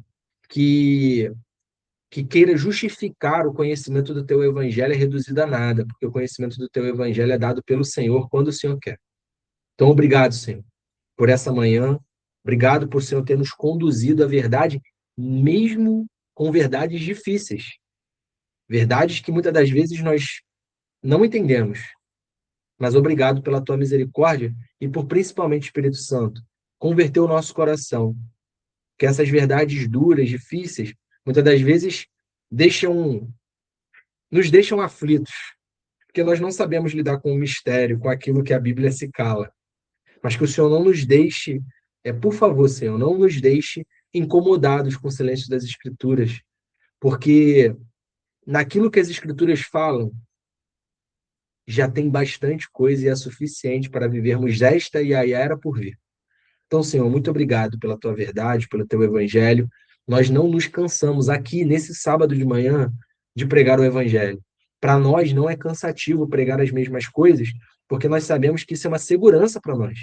que que queira justificar o conhecimento do teu evangelho é reduzido a nada, porque o conhecimento do teu evangelho é dado pelo Senhor quando o Senhor quer. Então, obrigado, Senhor, por essa manhã. Obrigado por o Senhor ter nos conduzido à verdade, mesmo com verdades difíceis. Verdades que muitas das vezes nós não entendemos. Mas obrigado pela tua misericórdia e por, principalmente, Espírito Santo, converter o nosso coração. Que essas verdades duras, difíceis, muitas das vezes nos deixam aflitos, porque nós não sabemos lidar com o mistério, com aquilo que a Bíblia se cala. Mas que o Senhor não nos deixe, por favor, Senhor, não nos deixe incomodados com o silêncio das Escrituras, porque naquilo que as Escrituras falam, já tem bastante coisa e é suficiente para vivermos esta e a era por vir. Então, Senhor, muito obrigado pela tua verdade, pelo teu evangelho. Nós não nos cansamos aqui, nesse sábado de manhã, de pregar o evangelho. Para nós não é cansativo pregar as mesmas coisas, porque nós sabemos que isso é uma segurança para nós.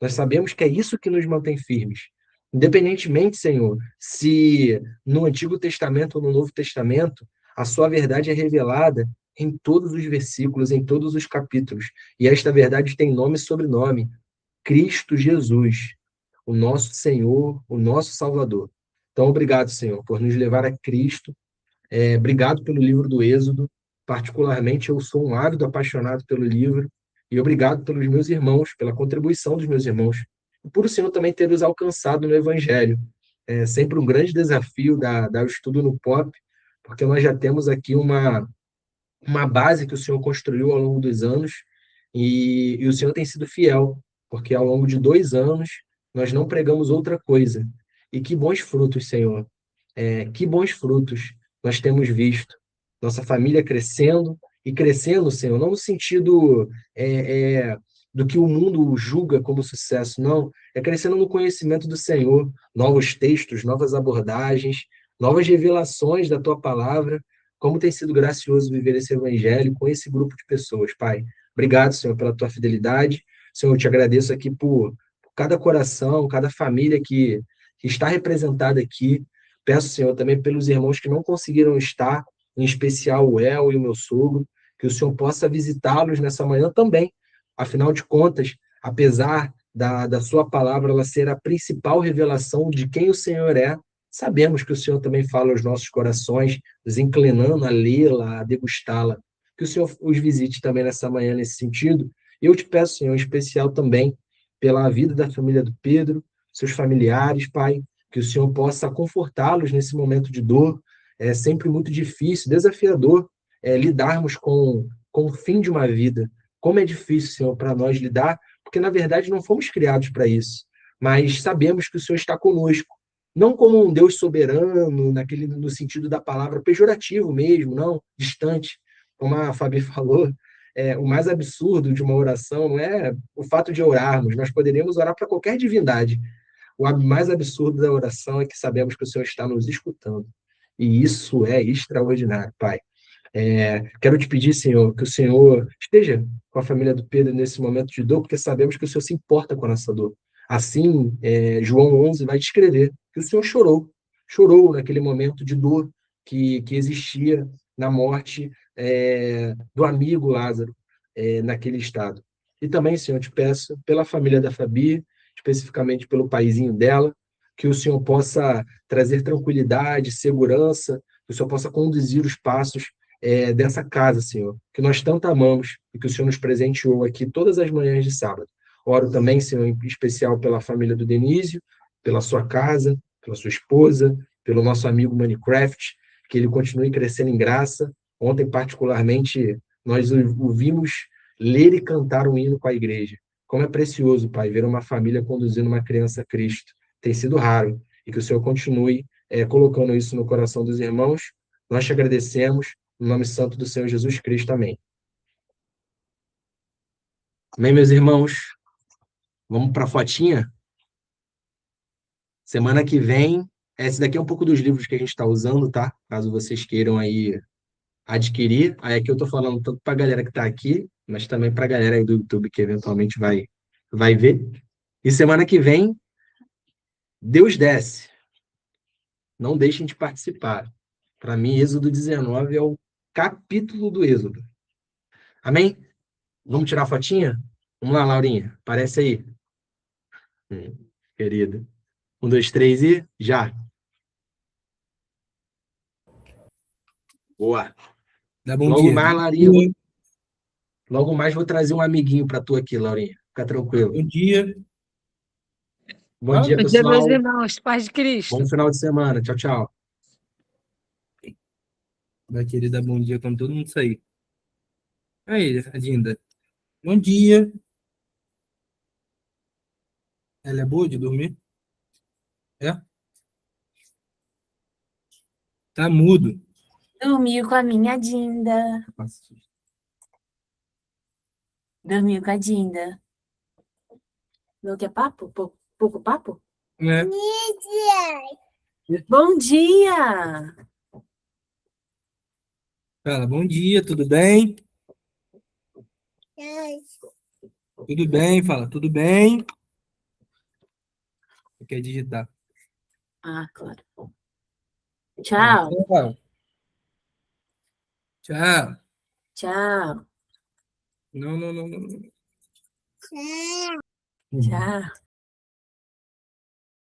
Nós sabemos que é isso que nos mantém firmes. Independentemente, Senhor, se no Antigo Testamento ou no Novo Testamento, a sua verdade é revelada em todos os versículos, em todos os capítulos. E esta verdade tem nome e sobrenome. Cristo Jesus, o nosso Senhor, o nosso Salvador. Então, obrigado, Senhor, por nos levar a Cristo. Obrigado pelo livro do Êxodo. Particularmente, eu sou um ávido apaixonado pelo livro. E obrigado pelos meus irmãos, pela contribuição dos meus irmãos. E por o Senhor também ter os alcançado no Evangelho. É sempre um grande desafio dar o estudo no POP, porque nós já temos aqui uma base que o Senhor construiu ao longo dos anos, e o Senhor tem sido fiel, porque ao longo de 2 anos nós não pregamos outra coisa. E que bons frutos, Senhor. Que bons frutos nós temos visto. Nossa família crescendo, e crescendo, Senhor, não no sentido do que o mundo julga como sucesso, não. É crescendo no conhecimento do Senhor, novos textos, novas abordagens, novas revelações da Tua palavra. Como tem sido gracioso viver esse evangelho com esse grupo de pessoas, Pai. Obrigado, Senhor, pela Tua fidelidade. Senhor, eu te agradeço aqui por cada coração, cada família que está representada aqui. Peço, Senhor, também pelos irmãos que não conseguiram estar, em especial o El e o meu sogro, que o Senhor possa visitá-los nessa manhã também. Afinal de contas, apesar da sua palavra ela ser a principal revelação de quem o Senhor é, sabemos que o Senhor também fala aos nossos corações, nos inclinando a lê-la, a degustá-la. Que o Senhor os visite também nessa manhã nesse sentido. E eu te peço, Senhor, em especial também pela vida da família do Pedro, seus familiares, Pai, que o Senhor possa confortá-los nesse momento de dor. É sempre muito difícil, desafiador, lidarmos com o fim de uma vida. Como é difícil, Senhor, para nós lidar, porque, na verdade, não fomos criados para isso. Mas sabemos que o Senhor está conosco. Não como um Deus soberano, no sentido da palavra pejorativo mesmo, não, distante. Como a Fabi falou, o mais absurdo de uma oração não é o fato de orarmos. Nós poderíamos orar para qualquer divindade. O mais absurdo da oração é que sabemos que o Senhor está nos escutando. E isso é extraordinário, Pai. Quero te pedir, Senhor, que o Senhor esteja com a família do Pedro nesse momento de dor, porque sabemos que o Senhor se importa com a nossa dor. Assim, João 11 vai descrever que o Senhor chorou naquele momento de dor que existia na morte do amigo Lázaro, naquele estado. E também, Senhor, eu te peço pela família da Fabi, especificamente pelo paizinho dela, que o Senhor possa trazer tranquilidade, segurança, que o Senhor possa conduzir os passos dessa casa, Senhor, que nós tanto amamos e que o Senhor nos presenteou aqui todas as manhãs de sábado. Oro também, Senhor, em especial pela família do Denísio, pela sua casa, pela sua esposa, pelo nosso amigo Minecraft, que ele continue crescendo em graça. Ontem, particularmente, nós o vimos ler e cantar um hino com a igreja. Como é precioso, Pai, ver uma família conduzindo uma criança a Cristo. Tem sido raro. E que o Senhor continue colocando isso no coração dos irmãos. Nós te agradecemos. No nome santo do Senhor Jesus Cristo. Amém. Amém, meus irmãos? Vamos para a fotinha? Semana que vem, esse daqui é um pouco dos livros que a gente está usando, tá? Caso vocês queiram aí adquirir. Aí aqui eu estou falando tanto para a galera que está aqui, mas também para a galera aí do YouTube que eventualmente vai ver. E semana que vem, Deus desce. Não deixem de participar. Para mim, Êxodo 19 é o capítulo do Êxodo. Amém? Vamos tirar a fotinha? Vamos lá, Laurinha. Aparece aí. Querida. 1, 2, 3 e já. Boa. Dá bom Logo dia. mais, Laurinha. Logo mais vou trazer um amiguinho para tu aqui, Laurinha. Fica tranquilo. Bom dia. Bom dia, Bom dia, meus pessoal. irmãos. Paz de Cristo. Bom final de semana. Tchau, tchau. Vai querer dar bom dia quando todo mundo sair. Aí, Adinda. Bom dia. Ela é boa de dormir? É? Tá mudo. Dormiu com a minha Dinda. Dormiu com a Dinda. Não quer papo? Pouco papo? É. Bom dia! Fala, bom dia, tudo bem? Tudo bem, fala, tudo bem? Quer digitar. Ah, claro. Tchau. Tchau. Tchau. Tchau. Não. Tchau.